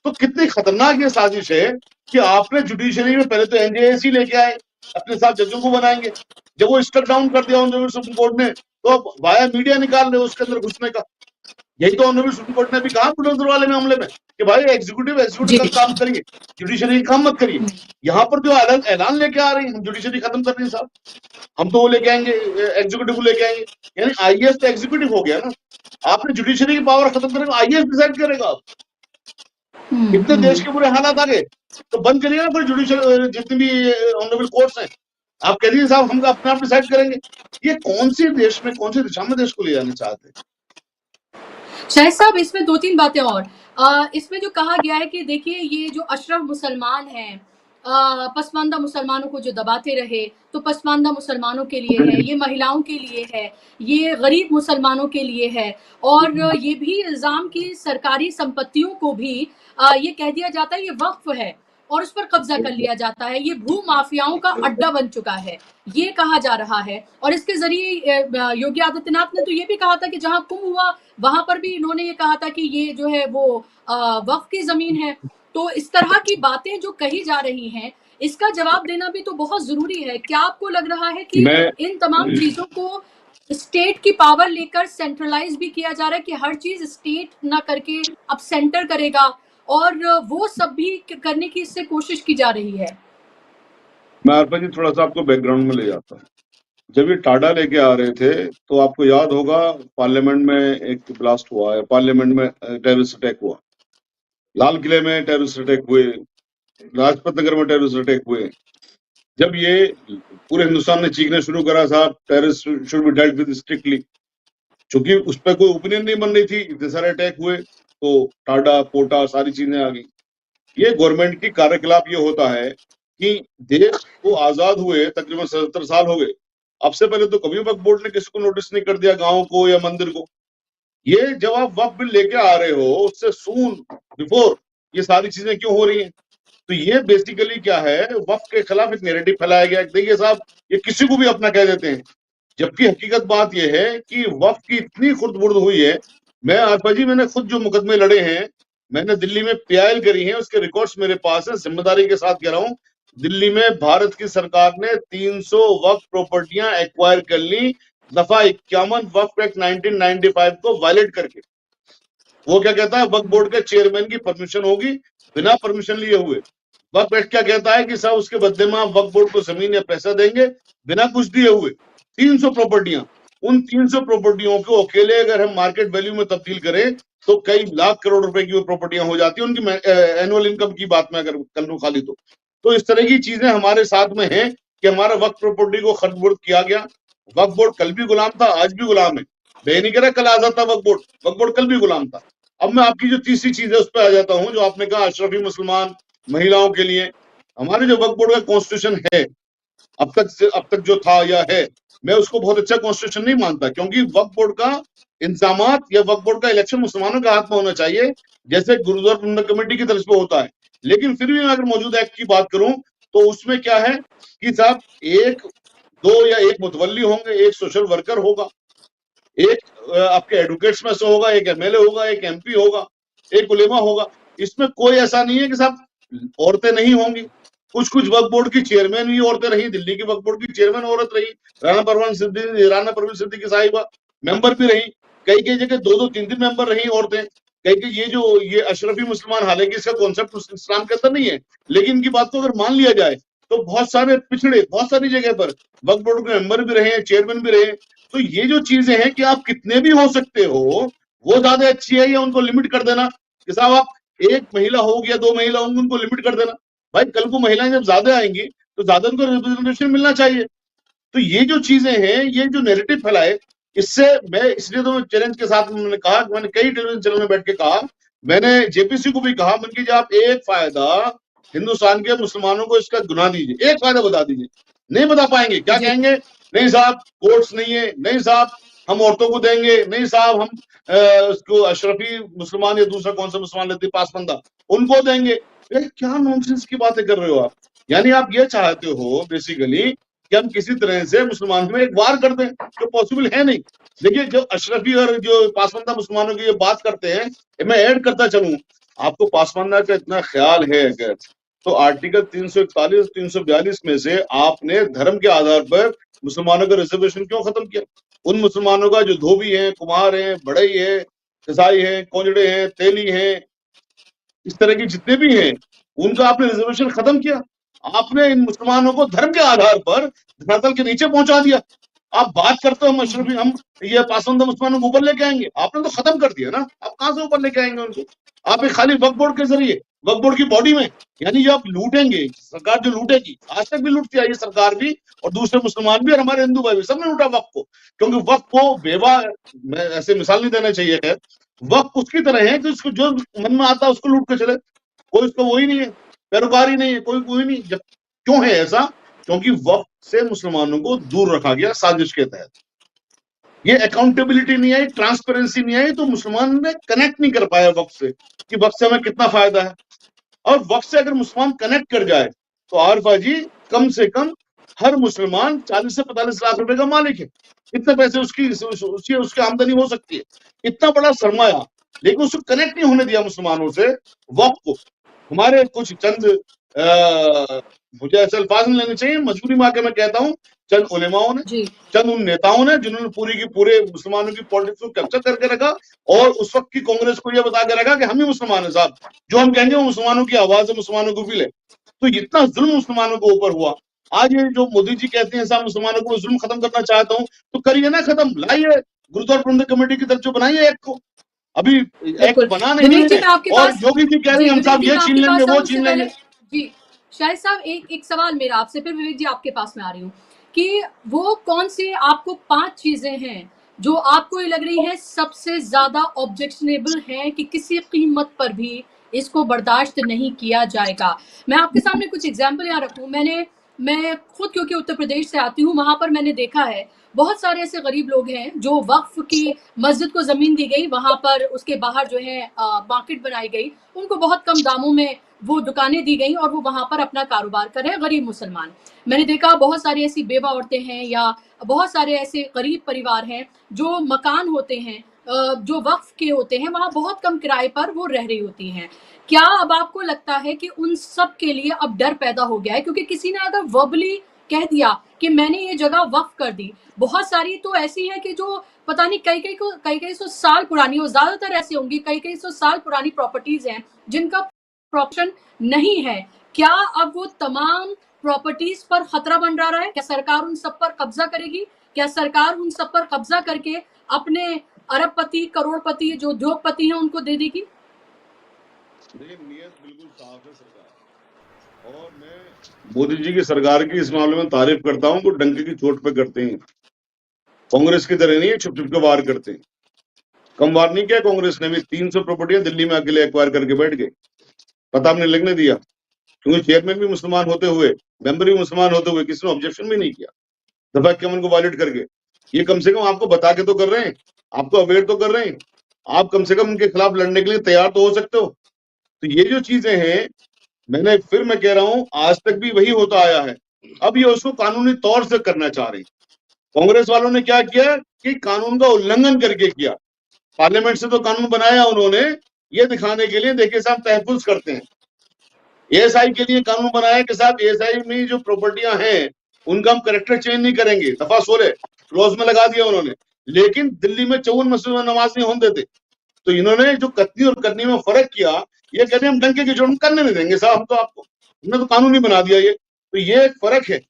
तो कितनी खतरनाक ये साजिश है कि आपने जुडिशरी में पहले तो एनजेएसी लेके आए, अपने साथ जजों को बनाएंगे, जब वो स्टक डाउन कर दिया ऑनरेबल सुप्रीम कोर्ट ने तो अब वाया मीडिया निकाल रहे उसके अंदर घुसने का। यही तो ऑनरेबल सुप्रीम कोर्ट ने भी कहा बुलंदर वाले मामले में कि भाई एग्जीक्यूटिव का काम करिए, जुडिशरी का काम मत करिए। यहाँ पर जो ऐलान लेके आ रही है हम जुडिशरी खत्म कर रहे हैं साहब, हम तो वो लेके आएंगे, एग्जीक्यूटिव को लेके आएंगे, यानी आईएएस तो एग्जीक्यूटिव हो गया ना। आपने जुडिशरी की पावर खत्म करेगा, आईएएस डिसाइड करेगा। आप इतने देश के बुरे हालात आ गए तो बंद करिए ना फिर जुडिशरी जितनी भी ऑनरेबल कोर्ट्स हैं। आप कह दीजिए साहब हम अपने आप डिसाइड करेंगे। ये कौन सी देश में, कौन सी दिशा में देश को ले जाना चाहते हैं? शाहिद साहब इसमें 2-3 बातें और। इसमें जो कहा गया है कि देखिए ये जो अशरफ मुसलमान हैं, पसमानदा मुसलमानों को जो दबाते रहे, तो पसमानदा मुसलमानों के लिए है, ये महिलाओं के लिए है, ये गरीब मुसलमानों के लिए है। और ये भी इल्ज़ाम की सरकारी संपत्तियों को भी ये कह दिया जाता है ये वक्फ है और उस पर कब्जा कर लिया जाता है, ये भू माफियाओं का अड्डा बन चुका है, ये कहा जा रहा है। और इसके जरिए योगी आदित्यनाथ ने तो ये भी कहा था कि जहां कुंभ हुआ वहां पर भी इन्होंने ये कहा था कि ये जो है वो वक्फ की जमीन है। तो इस तरह की बातें जो कही जा रही हैं इसका जवाब देना भी तो बहुत जरूरी है। क्या आपको लग रहा है कि इन तमाम चीजों को स्टेट की पावर लेकर सेंट्रलाइज भी किया जा रहा है कि हर चीज स्टेट ना करके अब सेंटर करेगा और वो सब भी करने की इससे कोशिश की जा रही है? मैं आरपा जी थोड़ा सा आपको बैकग्राउंड में ले जाता हूँ। जब ये टाडा लेके आ रहे थे तो आपको याद होगा पार्लियामेंट में एक ब्लास्ट हुआ है, पार्लियामेंट में टेररिस्ट अटैक हुआ, लाल किले में टेररिस्ट अटैक हुए, लाजपत नगर में टेररिस्ट अटैक हुए। जब ये पूरे हिंदुस्तान ने चीखना शुरू करा साहब terrorist should be dealt with strictly, क्योंकि उस पर कोई ओपिनियन नहीं बन रही थी, इतने सारे अटैक हुए तो टाडा पोटा सारी चीजें आ गई। ये गवर्नमेंट की कार्यकलाप ये होता है कि देश को आजाद हुए तकरीबन 77 साल हो गए, अब से पहले तो कभी वक्फ बोर्ड ने किसी को नोटिस नहीं कर दिया, गांव को या मंदिर को। ये जब आप वक्फ बिल लेके आ रहे हो उससे सून बिफोर ये सारी चीजें क्यों हो रही हैं? तो ये बेसिकली क्या है, वक्फ के खिलाफ एक नैरेटिव फैलाया गया। देखिए साहब ये किसी को भी अपना कह देते हैं, जबकि हकीकत बात यह है कि वक्फ की इतनी खुर्द-बुर्द हुई है। मैं आरपा जी मैंने खुद जो मुकदमे लड़े हैं, मैंने दिल्ली में पीआईएल करी है, उसके रिकॉर्ड्स मेरे पास है, जिम्मेदारी के साथ कह रहा हूँ। दिल्ली में भारत की सरकार ने 300 वक्फ प्रॉपर्टियां एक्वायर कर ली, दफा 51 वक्फ एक्ट 1995 को वायलेट करके। वो क्या कहता है, वक्फ बोर्ड के चेयरमैन की परमिशन होगी, बिना परमिशन लिए हुए। वक्फ एक्ट क्या कहता है कि साहब उसके बदले में वक्फ बोर्ड को जमीन या पैसा देंगे, बिना कुछ दिए हुए। 300 प्रॉपर्टियां, उन 300 प्रॉपर्टियों को अकेले अगर हम मार्केट वैल्यू में तब्दील करें तो कई लाख करोड़ रुपए की वो प्रॉपर्टियां हो जाती है। उनकी एनुअल इनकम की बात मैं अगर कर लूं खाली तो इस तरह की चीजें हमारे साथ में हैं कि हमारा वक्फ प्रॉपर्टी को खर्च किया गया। वक्फ बोर्ड कल भी गुलाम था, आज भी गुलाम है। मैं नहीं कह रहा कल आजाद था वक्फ बोर्ड कल भी गुलाम था। अब मैं आपकी जो तीसरी चीज है उस पर आ जाता हूँ, जो आपने कहा अशरफी मुसलमान महिलाओं के लिए। हमारे जो वक्फ बोर्ड का कॉन्स्टिट्यूशन है अब तक जो था या है, मैं उसको बहुत अच्छा कॉन्स्टिट्यूशन नहीं मानता, क्योंकि वक्फ बोर्ड का इंतजामात या वक्फ बोर्ड का इलेक्शन मुसलमानों के हाथ में होना चाहिए, जैसे गुरुद्वारा प्रबंधक कमेटी की तरफ से होता है। लेकिन फिर भी मैं अगर मौजूदा एक्ट की बात करूं तो उसमें क्या है कि साहब 1, 2 या 1 मुतवल्ली होंगे, 1 सोशल वर्कर होगा, 1 आपके एडवोकेट्स में से होगा, 1 एमएलए होगा, 1 एमपी होगा, 1 उलेमा होगा। इसमें कोई ऐसा नहीं है कि साहब औरतें नहीं होंगी, कुछ कुछ वक्फ बोर्ड की चेयरमैन भी औरतें रही, दिल्ली की वक्फ बोर्ड की चेयरमैन औरत रही, राणा परवीन सिद्दीकी साहिबा मेंबर भी रही, कई जगह 2-2, 3-3 मेंबर रही औरतें, कई ये अशरफी मुसलमान, हालांकि इसका कॉन्सेप्ट इस्लाम के अंदर नहीं है, लेकिन इनकी बात को अगर मान लिया जाए तो बहुत सारे पिछड़े, बहुत सारी जगह पर वक्फ बोर्ड के मेंबर भी रहे, चेयरमैन भी रहे। तो ये जो चीजें हैं कि आप कितने भी हो सकते हो, वो ज्यादा अच्छी है, या उनको लिमिट कर देना कि साहब आप 1 महिला होगी या 2 महिला होंगी, उनको लिमिट कर देना। भाई कल को महिलाएं जब ज्यादा आएंगी तो ज्यादा उनको रिप्रेजेंटेशन मिलना चाहिए। तो ये जो चीजें हैं, ये जो नैरेटिव फैलाए, इससे मैं, इसलिए तो चैलेंज के साथ मैंने कहा, मैंने कई टेलीविजन चैनल में बैठ के कहा, मैंने जेपीसी को भी कहा, मन की आप एक फायदा हिंदुस्तान के मुसलमानों को इसका गुना दीजिए, एक फायदा बता दीजिए। नहीं बता पाएंगे, क्या कहेंगे, नहीं साहब कोर्ट्स नहीं है, नहीं साहब हम औरतों को देंगे, नहीं साहब हम उसको अशरफी मुसलमान या दूसरा कौन सा मुसलमान लेते पासबंदा उनको देंगे। क्या नॉनसेंस की बातें कर रहे हो आप? यानी आप ये चाहते हो बेसिकली कि हम किसी तरह से मुसलमान में एक वार कर दें, जो पॉसिबल है नहीं। देखिए जो अशरफी और जो पासबंदा मुसलमानों की ये बात करते हैं, मैं ऐड करता चलूं, आपको पासबंदा का इतना ख्याल है अगर, तो आर्टिकल 341 342 में से आपने धर्म के आधार पर मुसलमानों का रिजर्वेशन क्यों खत्म किया? उन मुसलमानों का जो धोबी है, कुम्हार है, बढ़ई है, ईसाई है, कोंजड़े हैं, तेली हैं, इस तरह के जितने भी हैं, उनका आपने रिजर्वेशन खत्म किया। आपने इन मुसलमानों को धर्म के आधार पर धरातल के नीचे पहुंचा दिया। आप बात करते हो हम अशरफी, हम ये पासबंदा मुसलमानों को ऊपर लेके आएंगे, आपने तो खत्म कर दिया ना, आप कहां से ऊपर लेके आएंगे उनको? आप एक खाली वक्फ बोर्ड के जरिए, वक्फ बोर्ड की बॉडी में, यानी जो आप लूटेंगे, सरकार जो लूटेगी, आज तक भी लूटती आई सरकार भी, और दूसरे मुसलमान भी, और हमारे हिंदू भाई भी, सबने लूटा वक्फ को। क्योंकि वक्फ को बेवा, मैं ऐसे मिसाल नहीं देना चाहिए है, वक्फ उसकी तरह है कि उसको जो मन में आता है उसको लूट के चले, कोई उसको वही नहीं है, पैरोकार ही नहीं है, कोई नहीं। जब क्यों है ऐसा? क्योंकि वक्फ से मुसलमानों को दूर रखा गया साजिश के तहत। ये अकाउंटेबिलिटी नहीं आई, ट्रांसपेरेंसी नहीं आई, तो मुसलमान ने कनेक्ट नहीं कर पाया वक्फ से कि वक्फ से हमें कितना फायदा है। और वक्फ से अगर मुसलमान कनेक्ट कर जाए तो आरफा जी, कम से कम हर मुसलमान 40 से 45 लाख रुपए का मालिक है। इतने पैसे उसकी आमदनी हो सकती है, इतना बड़ा सरमाया, लेकिन उसको कनेक्ट नहीं होने दिया मुसलमानों से वक्फ को। हमारे कुछ चंद मुझे ऐसे अल्फाज नहीं लेने चाहिए, मजबूरी में आके मैं कहता हूँ, चंद उलेमाओं ने, चंद उन नेताओं ने जिन्होंने पूरी की पूरे मुसलमानों की पॉलिटिक्स को कैप्चर करके रखा, और उस वक्त की कांग्रेस को यह बता के रखा कि हम ही मुसलमान है साहब, जो हम कहेंगे वो मुसलमानों की आवाज है, मुसलमानों को भी ले। तो इतना जुल्म मुसलमानों को ऊपर हुआ। आज ये जो मोदी जी कहते हैं साहब मुसलमानों को जुल्म खत्म करना चाहता हूँ, तो करिए ना खत्म, लाइए गुरुद्वारा प्रबंधक कमेटी की तरफ जो बनाइए एक्ट को, अभी एक्ट बना नहीं है, और योगी जी कह रहे हैं हम साहब ये छीन लेंगे, वो छीन लेंगे। जी शाहिद साहब, एक सवाल मेरा आपसे, फिर विवेक जी आपके पास में आ रही हूँ, कि वो कौन से आपको 5 चीजें हैं जो आपको ये लग रही है सबसे ज्यादा ऑब्जेक्शनेबल है कि किसी कीमत पर भी इसको बर्दाश्त नहीं किया जाएगा? मैं आपके सामने कुछ एग्जाम्पल यहाँ रखूं। मैं खुद क्योंकि उत्तर प्रदेश से आती हूँ, वहां पर मैंने देखा है बहुत सारे ऐसे गरीब लोग हैं जो वक्फ की मस्जिद को जमीन दी गई, वहां पर उसके बाहर जो है मार्केट बनाई गई, उनको बहुत कम दामों में वो दुकानें दी गई और वो वहां पर अपना कारोबार कर रहे हैं, गरीब मुसलमान। मैंने देखा बहुत सारी ऐसी बेवा औरतें हैं या बहुत सारे ऐसे गरीब परिवार हैं जो मकान होते हैं जो वक्फ के होते हैं, वहां बहुत कम किराए पर वो रह रही होती हैं। क्या अब आपको लगता है कि उन सब के लिए अब डर पैदा हो गया है? क्योंकि किसी ने अगर वर्बली कह दिया कि मैंने ये जगह वक्फ कर दी, बहुत सारी तो ऐसी है कि जो पता नहीं कई सौ साल पुरानी, और ज्यादातर ऐसी होंगी कई सौ साल पुरानी प्रॉपर्टीज हैं जिनका प्रॉपर्शन नहीं है। क्या अब वो तमाम प्रॉपर्टीज पर खतरा मंडरा है? क्या सरकार उन सब पर कब्जा करेगी? क्या सरकार उन सब पर कब्जा करके अपने अरबपति, करोड़पति, जो उद्योगपति हैं उनको दे देगी? नियत बिल्कुल साफ है सरकार, और मैं मोदी जी की सरकार की इस मामले में तारीफ करता हूं, वो डंके की चोट पे करते हैं, कांग्रेस की तरह नहीं है छुप छुप के वार करते हैं। कम वार नहीं किया कांग्रेस ने भी, 300 प्रॉपर्टियां दिल्ली में अकेले एक्वायर करके बैठ गए, पता आपने लगने दिया, क्योंकि चेयरमैन भी मुसलमान होते हुए, मेंबर भी मुसलमान होते हुए, किसी ने ऑब्जेक्शन भी नहीं किया दफा इक्यावन को वायलेट करके। ये कम से कम आपको बता के तो कर रहे हैं, आपको अवेयर तो कर रहे हैं, आप कम से कम उनके खिलाफ लड़ने के लिए तैयार तो हो सकते हो। तो ये जो चीजें हैं, मैं कह रहा हूं, आज तक भी वही होता आया है। अब ये उसको कानूनी तौर से करना चाह रहे हैं। कांग्रेस वालों ने क्या किया कि कानून का उल्लंघन करके किया, पार्लियामेंट से तो कानून बनाया उन्होंने ये दिखाने के लिए, देखिए साहब तहफुज करते हैं। एएसआई के लिए कानून बनाया कि साहब एएसआई में जो प्रॉपर्टियां हैं उनका हम करेक्टर चेंज नहीं करेंगे, दफा 16 क्लॉज में लगा दिया उन्होंने। लेकिन दिल्ली में 54 मस्जिद में नमाज नहीं होने देते, तो इन्होंने जो कतनी और करनी में फर्क किया, ये कहते हैं हम डंके की चोट हम करने नहीं देंगे साहब, हम तो आपको, हमने तो कानून ही बना दिया ये। तो ये एक फर्क है,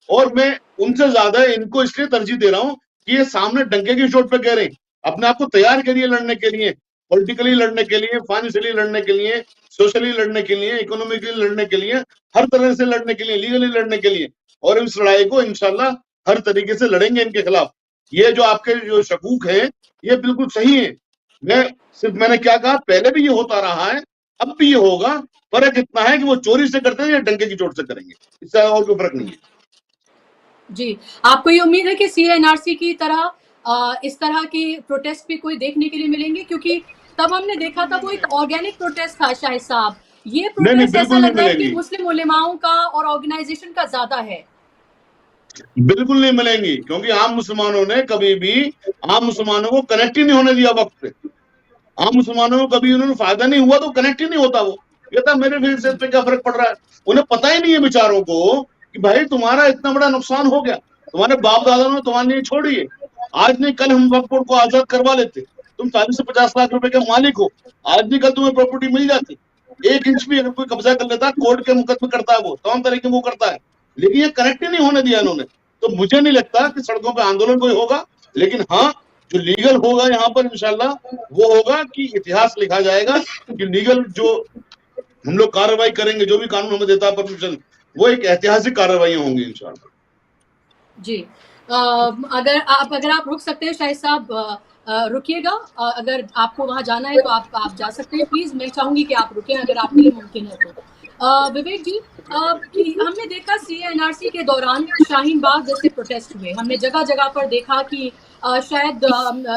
और मैं उनसे ज्यादा इनको इसलिए तरजीह दे रहा हूं कि ये सामने डंके की चोट पे कह रहे हैं। अपने आप को तैयार करिए लड़ने के लिए, पॉलिटिकली लड़ने के लिए, फाइनेंशियली लड़ने के लिए, सोशली लड़ने के लिए, इकोनॉमिकली लड़ने के लिए, हर तरह से लड़ने के लिए, लीगली लड़ने के लिए। और इस लड़ाई को इंशाल्लाह हर तरीके से लड़ेंगे इनके खिलाफ। ये जो आपके जो शकूक है ये बिल्कुल सही है। मैंने क्या कहा, पहले भी ये होता रहा है, अब भी ये होगा। फर्क इतना है कि वो चोरी से करते हैं या डंके की चोट से करेंगे, इससे और कोई फर्क नहीं है। जी, आपको ये उम्मीद है कि सीएनआरसी की तरह इस तरह के प्रोटेस्ट भी कोई देखने के लिए मिलेंगे? क्योंकि तब हमने देखा था वो एक ऑर्गेनिक प्रोटेस्ट था शाहिद साहब। ये नहीं प्रोटेस्ट ऐसा बिल्कुल नहीं लग रहा है कि मिलेंगी, मुस्लिम उलेमाओं का और ऑर्गेनाइजेशन का ज्यादा है। बिल्कुल नहीं मिलेंगी, क्योंकि आम मुसलमानों ने कभी भी आम मुसलमानों को कनेक्ट ही नहीं होने दिया वक्त पे। आम मुसलमानों को कभी उन्होंने फायदा नहीं हुआ तो कनेक्ट ही नहीं होता। वो कहता मेरे फिर पे क्या फर्क पड़ रहा है। उन्हें पता ही नहीं है बेचारों को कि भाई तुम्हारा इतना बड़ा नुकसान हो गया, तुम्हारे बाप दादा ने तुम्हारे लिए छोड़ी है। आज नहीं कल हम वक्फ बोर्ड को आजाद करवा लेते, तुम 40 से 50 लाख रुपए के मालिक हो। आज नहीं कल तुम्हें प्रॉपर्टी मिल जाती। 1 इंच भी अगर कोई कब्जा कर लेता, कोर्ट के मुकदमे करता है, वो तमाम तरह के वो करता है। लेकिन ये कनेक्ट ही नहीं होने दिया इन्होंने। तो मुझे नहीं लगता कि सड़कों पर आंदोलन कोई होगा, लेकिन हाँ जो लीगल होगा यहाँ पर इंशाल्लाह वो होगा कि इतिहास लिखा जाएगा कि लीगल जो हम लोग कार्रवाई करेंगे, जो भी कानून हमें देता है परमिशन, वो एक ऐतिहासिक कार्रवाइयां होंगी इंशाल्लाह। जी, अगर आप रुक सकते हैं शाहिद साहब, रुकिएगा। अगर आपको वहां जाना है तो आप जा सकते हैं। प्लीज मैं चाहूंगी कि आप रुकें अगर आपके लिए मुमकिन है तो। विवेक जी, कि हमने देखा सीएनआरसी के दौरान शाहीन बाग जैसे प्रोटेस्ट हुए, हमने जगह जगह पर देखा कि शायद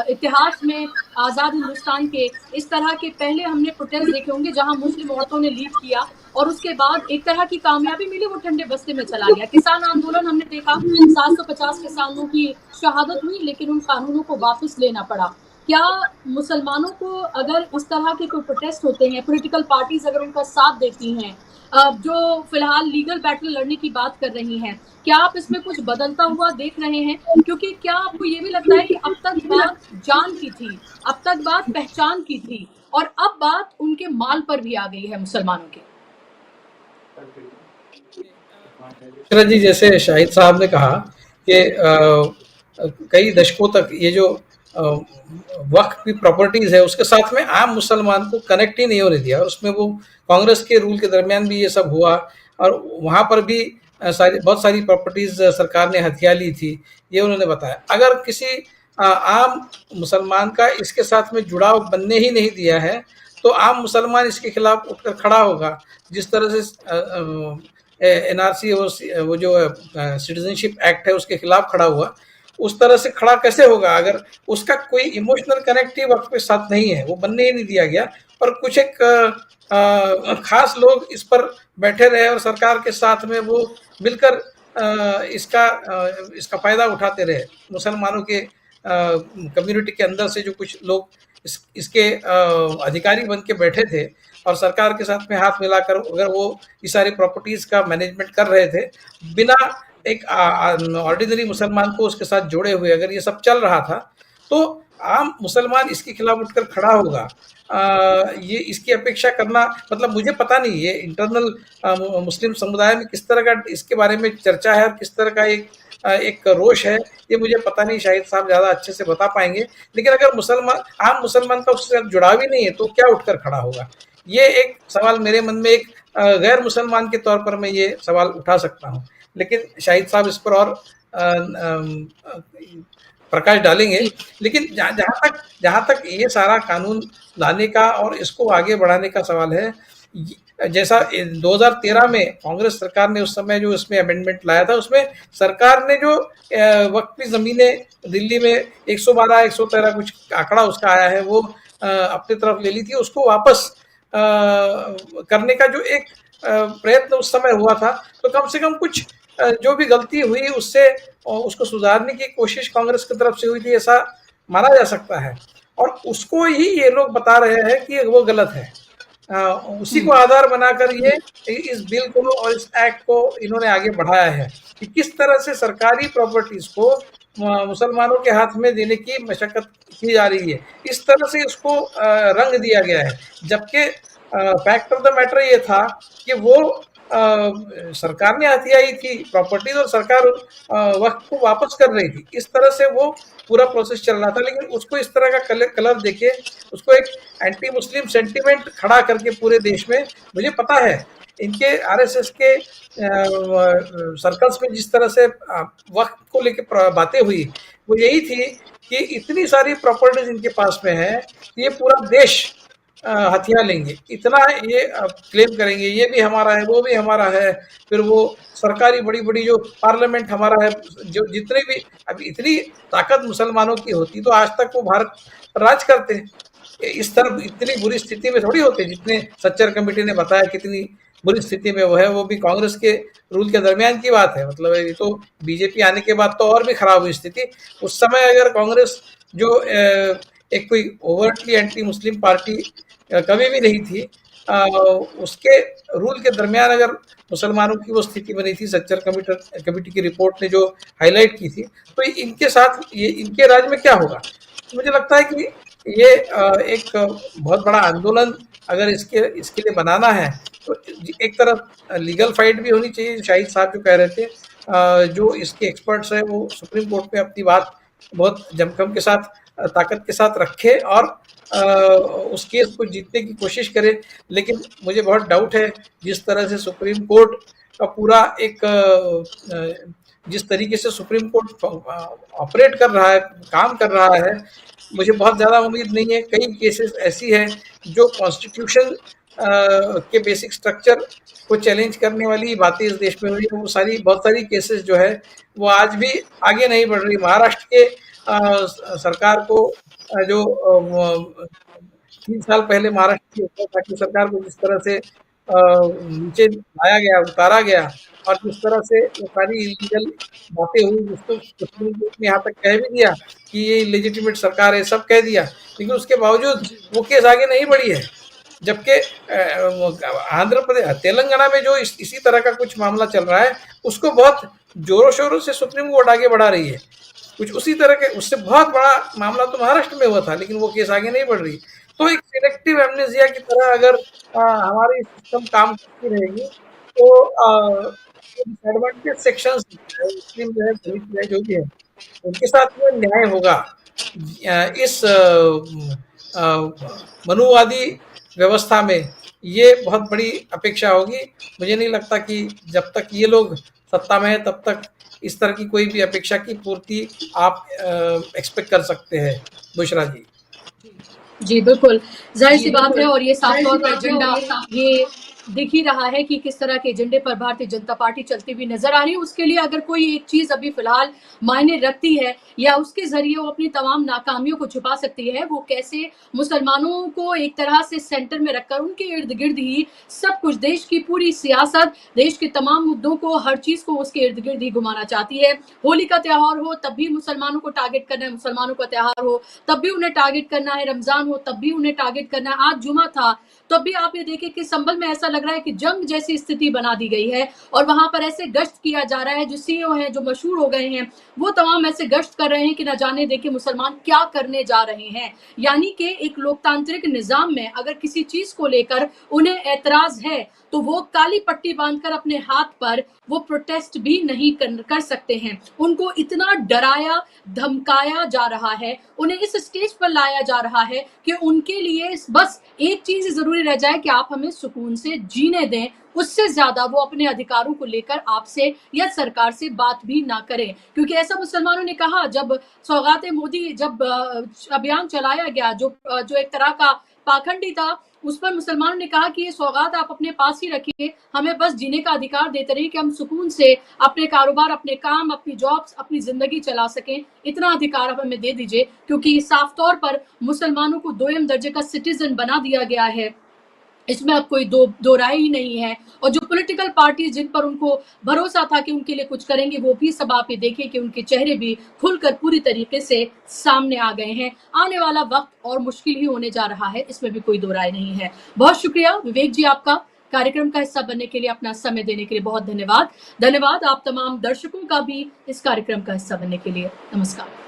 इतिहास में आज़ाद हिंदुस्तान के इस तरह के पहले हमने प्रोटेस्ट देखे होंगे जहां मुस्लिम औरतों ने लीड किया और उसके बाद एक तरह की कामयाबी मिली, वो ठंडे बस्ते में चला गया। किसान आंदोलन हमने देखा, 750 किसानों की शहादत हुई, लेकिन उन कानूनों को वापस लेना पड़ा। क्या मुसलमानों को अगर इस तरह के कोई प्रोटेस्ट होते हैं, पॉलिटिकल पार्टीज अगर उनका साथ देती हैं, जो फिलहाल लीगल बैटल लड़ने की बात कर रही हैं, क्या आप इसमें कुछ बदलता हुआ देख रहे हैं? क्योंकि क्या आपको ये भी लगता है कि अब तक बात जान की थी, अब तक बात पहचान की थी और अब बात उनके माल पर भी आ गई है मुसलमानों के? मिश्रा जी, जैसे शाहिद साहब ने कहा कि कई दशकों तक ये जो वक्फ की प्रॉपर्टीज है उसके साथ में आम मुसलमान को कनेक्ट ही नहीं होने दिया, और उसमें वो कांग्रेस के रूल के दरमियान भी ये सब हुआ, और वहाँ पर भी बहुत सारी प्रॉपर्टीज सरकार ने हथिया ली थी, ये उन्होंने बताया। अगर किसी आम मुसलमान का इसके साथ में जुड़ाव बनने ही नहीं दिया है तो आम मुसलमान इसके खिलाफ उठकर खड़ा होगा। जिस तरह से एनआरसी वो जो सिटीजनशिप एक्ट है उसके खिलाफ खड़ा हुआ, उस तरह से खड़ा कैसे होगा अगर उसका कोई इमोशनल कनेक्टिव वक्त के साथ नहीं है, वो बनने ही नहीं दिया गया। और कुछ एक खास लोग इस पर बैठे रहे और सरकार के साथ में वो मिलकर इसका फायदा उठाते रहे। मुसलमानों के कम्युनिटी के अंदर से जो कुछ लोग इसके अधिकारी बन के बैठे थे और सरकार के साथ में हाथ मिलाकर अगर वो इस सारी प्रॉपर्टीज का मैनेजमेंट कर रहे थे बिना एक ऑर्डिनरी मुसलमान को उसके साथ जोड़े हुए, अगर ये सब चल रहा था तो आम मुसलमान इसके खिलाफ उठकर खड़ा होगा। ये इसकी अपेक्षा करना, मतलब मुझे पता नहीं ये इंटरनल मुस्लिम समुदाय में किस तरह का इसके बारे में चर्चा है और किस तरह का एक रोष है, ये मुझे पता नहीं, शाहिद साहब ज़्यादा अच्छे से बता पाएंगे। लेकिन अगर आम मुसलमान का उसके साथ जुड़ाव ही नहीं है तो क्या उठकर खड़ा होगा, ये एक सवाल मेरे मन में एक गैर मुसलमान के तौर पर मैं ये सवाल उठा सकता हूँ। लेकिन शाहिद साहब इस पर और प्रकाश डालेंगे। लेकिन जहाँ तक ये सारा कानून लाने का और इसको आगे बढ़ाने का सवाल है, जैसा 2013 में कांग्रेस सरकार ने उस समय जो इसमें अमेंडमेंट लाया था, उसमें सरकार ने जो वक्फी ज़मीनें दिल्ली में 112 113 कुछ आंकड़ा उसका आया है वो अपनी तरफ ले ली थी, उसको वापस करने का जो एक प्रयत्न उस समय हुआ था, तो कम से कम कुछ जो भी गलती हुई उससे उसको सुधारने की कोशिश कांग्रेस की तरफ से हुई थी, ऐसा माना जा सकता है। और उसको ही ये लोग बता रहे हैं कि वो गलत है। उसी को आधार बनाकर ये इस बिल को और इस एक्ट को इन्होंने आगे बढ़ाया है कि किस तरह से सरकारी प्रॉपर्टीज को मुसलमानों के हाथ में देने की मशक्कत की जा रही है, इस तरह से इसको रंग दिया गया है। जबकि फैक्ट ऑफ द मैटर ये था कि वो सरकार ने हथियाई थी प्रॉपर्टीज और सरकार वक्त को वापस कर रही थी, इस तरह से वो पूरा प्रोसेस चल रहा था। लेकिन उसको इस तरह का कलर देके उसको एक एंटी मुस्लिम सेंटिमेंट खड़ा करके पूरे देश में, मुझे पता है इनके आरएसएस के सर्कल्स में जिस तरह से वक्त को लेके बातें हुई वो यही थी कि इतनी सारी प्रॉपर्टीज इनके पास में है, ये पूरा देश हथिया लेंगे, इतना ये क्लेम करेंगे, ये भी हमारा है, वो भी हमारा है। फिर वो सरकारी बड़ी बड़ी जो पार्लियामेंट हमारा है, जो जितने भी, अब इतनी ताकत मुसलमानों की होती तो आज तक वो भारत राज करते। इस तरह इतनी बुरी स्थिति में थोड़ी होते, जितने सच्चर कमेटी ने बताया कितनी बुरी स्थिति में वो है, वो भी कांग्रेस के रूल के दरमियान की बात है। मतलब ये तो बीजेपी आने के बाद तो और भी खराब हुई स्थिति। उस समय अगर कांग्रेस जो एक कोई ओवरटली एंटी मुस्लिम पार्टी कभी भी नहीं थी, उसके रूल के दरमियान अगर मुसलमानों की वो स्थिति बनी थी, सच्चर कमेटी की रिपोर्ट ने जो हाईलाइट की थी, तो इनके साथ ये इनके राज में क्या होगा। मुझे लगता है कि ये एक बहुत बड़ा आंदोलन अगर इसके लिए बनाना है तो एक तरफ लीगल फाइट भी होनी चाहिए। शाहिद साहब जो कह रहे थे, जो इसके एक्सपर्ट्स हैं वो सुप्रीम कोर्ट में अपनी बात बहुत जमखम के साथ, ताकत के साथ रखे और उस केस को जीतने की कोशिश करे। लेकिन मुझे बहुत डाउट है जिस तरह से सुप्रीम कोर्ट का पूरा एक जिस तरीके से सुप्रीम कोर्ट ऑपरेट कर रहा है, काम कर रहा है, मुझे बहुत ज़्यादा उम्मीद नहीं है। कई केसेस ऐसी हैं जो कॉन्स्टिट्यूशन के बेसिक स्ट्रक्चर को चैलेंज करने वाली बातें इस देश में हुई, वो सारी बहुत सारी केसेस जो है वो आज भी आगे नहीं बढ़ रही। महाराष्ट्र के सरकार को जो 3 साल पहले महाराष्ट्र की उत्तराखंड सरकार को जिस तरह से नीचे लाया गया, उतारा गया, और जिस तरह से वो सारी इलीगल बातें हुई, जिसको सुप्रीम कोर्ट ने यहाँ तक कह भी दिया कि ये इलेजिटिमेट सरकार है, सब कह दिया, लेकिन उसके बावजूद वो केस आगे नहीं बढ़ी है। जबकि आंध्र प्रदेश, तेलंगाना में जो इसी तरह का कुछ मामला चल रहा है, उसको बहुत जोरों शोरों से सुप्रीम कोर्ट आगे बढ़ा रही है। कुछ उसी तरह के, उससे बहुत बड़ा मामला तो महाराष्ट्र में हुआ था, लेकिन वो केस आगे नहीं बढ़ रही। तो एक सिलेक्टिव एमनेसिया की तरह अगर हमारी सिस्टम काम करती रहेगी तो डिसएडवांटेज सेक्शंस मुस्लिम जो है, दलित है, जो भी है, उनके साथ में न्याय होगा। इस मनुवादी व्यवस्था में ये बहुत बड़ी अपेक्षा होगी। मुझे नहीं लगता कि जब तक ये लोग सत्ता में है तब तक इस तरह की कोई भी अपेक्षा की पूर्ति आप एक्सपेक्ट कर सकते हैं। बुशरा जी। जी बिल्कुल, जाहिर सी बात है, और ये साफ तौर पर एजेंडा ये दिख ही रहा है कि किस तरह के एजेंडे पर भारतीय जनता पार्टी चलती हुई नजर आ रही है। उसके लिए अगर कोई एक चीज अभी फिलहाल मायने रखती है या उसके जरिए वो अपनी तमाम नाकामियों को छुपा सकती है, वो कैसे मुसलमानों को एक तरह से सेंटर में रखकर उनके इर्द गिर्द ही सब कुछ, देश की पूरी सियासत, देश के तमाम मुद्दों को, हर चीज को उसके इर्द गिर्द ही घुमाना चाहती है। होली का त्योहार हो तब भी मुसलमानों को टारगेट करना है, मुसलमानों का त्योहार हो तब भी उन्हें टारगेट करना है, रमजान हो तब भी उन्हें टारगेट करना है। आज जुमा था तब भी आप ये देखें कि संभल में ऐसा लग रहा है कि जंग जैसी स्थिति बना दी गई है और वहां पर ऐसे गश्त किया जा रहा है। जो सीईओ हैं, जो मशहूर हो गए हैं, वो तमाम ऐसे गश्त कर रहे हैं कि न जाने देखिए मुसलमान क्या करने जा रहे हैं। यानी कि एक लोकतांत्रिक निजाम में अगर किसी चीज को लेकर उन्हें एतराज है तो वो काली पट्टी बांधकर अपने हाथ पर वो प्रोटेस्ट भी नहीं कर सकते हैं। उनको इतना डराया धमकाया जा रहा है, उन्हें इस स्टेज पर लाया जा रहा है कि उनके लिए बस एक चीज जरूरी रह जाए कि आप हमें सुकून से जीने दें, उससे ज्यादा वो अपने अधिकारों को लेकर आपसे या सरकार से बात भी ना करें। क्योंकि ऐसा मुसलमानों ने कहा जब सौगात मोदी जब अभियान चलाया गया, जो एक तरह का पाखंडी था, उस पर मुसलमानों ने कहा कि ये सौगात आप अपने पास ही रखिए, हमें बस जीने का अधिकार देते रहिए कि हम सुकून से अपने कारोबार, अपने काम, अपनी जॉब्स, अपनी जिंदगी चला सकें, इतना अधिकार आप हमें दे दीजिए। क्योंकि साफ तौर पर मुसलमानों को दोयम दर्जे का सिटीजन बना दिया गया है। इसमें अब कोई दो राय ही नहीं है। और जो पॉलिटिकल पार्टी जिन पर उनको भरोसा था कि उनके लिए कुछ करेंगे, वो भी सब आप ये देखिए कि उनके चेहरे भी खुलकर पूरी तरीके से सामने आ गए हैं। आने वाला वक्त और मुश्किल ही होने जा रहा है, इसमें भी कोई दो राय नहीं है। बहुत शुक्रिया विवेक जी आपका, कार्यक्रम का हिस्सा बनने के लिए, अपना समय देने के लिए बहुत धन्यवाद। धन्यवाद आप तमाम दर्शकों का भी इस कार्यक्रम का हिस्सा बनने के लिए। नमस्कार।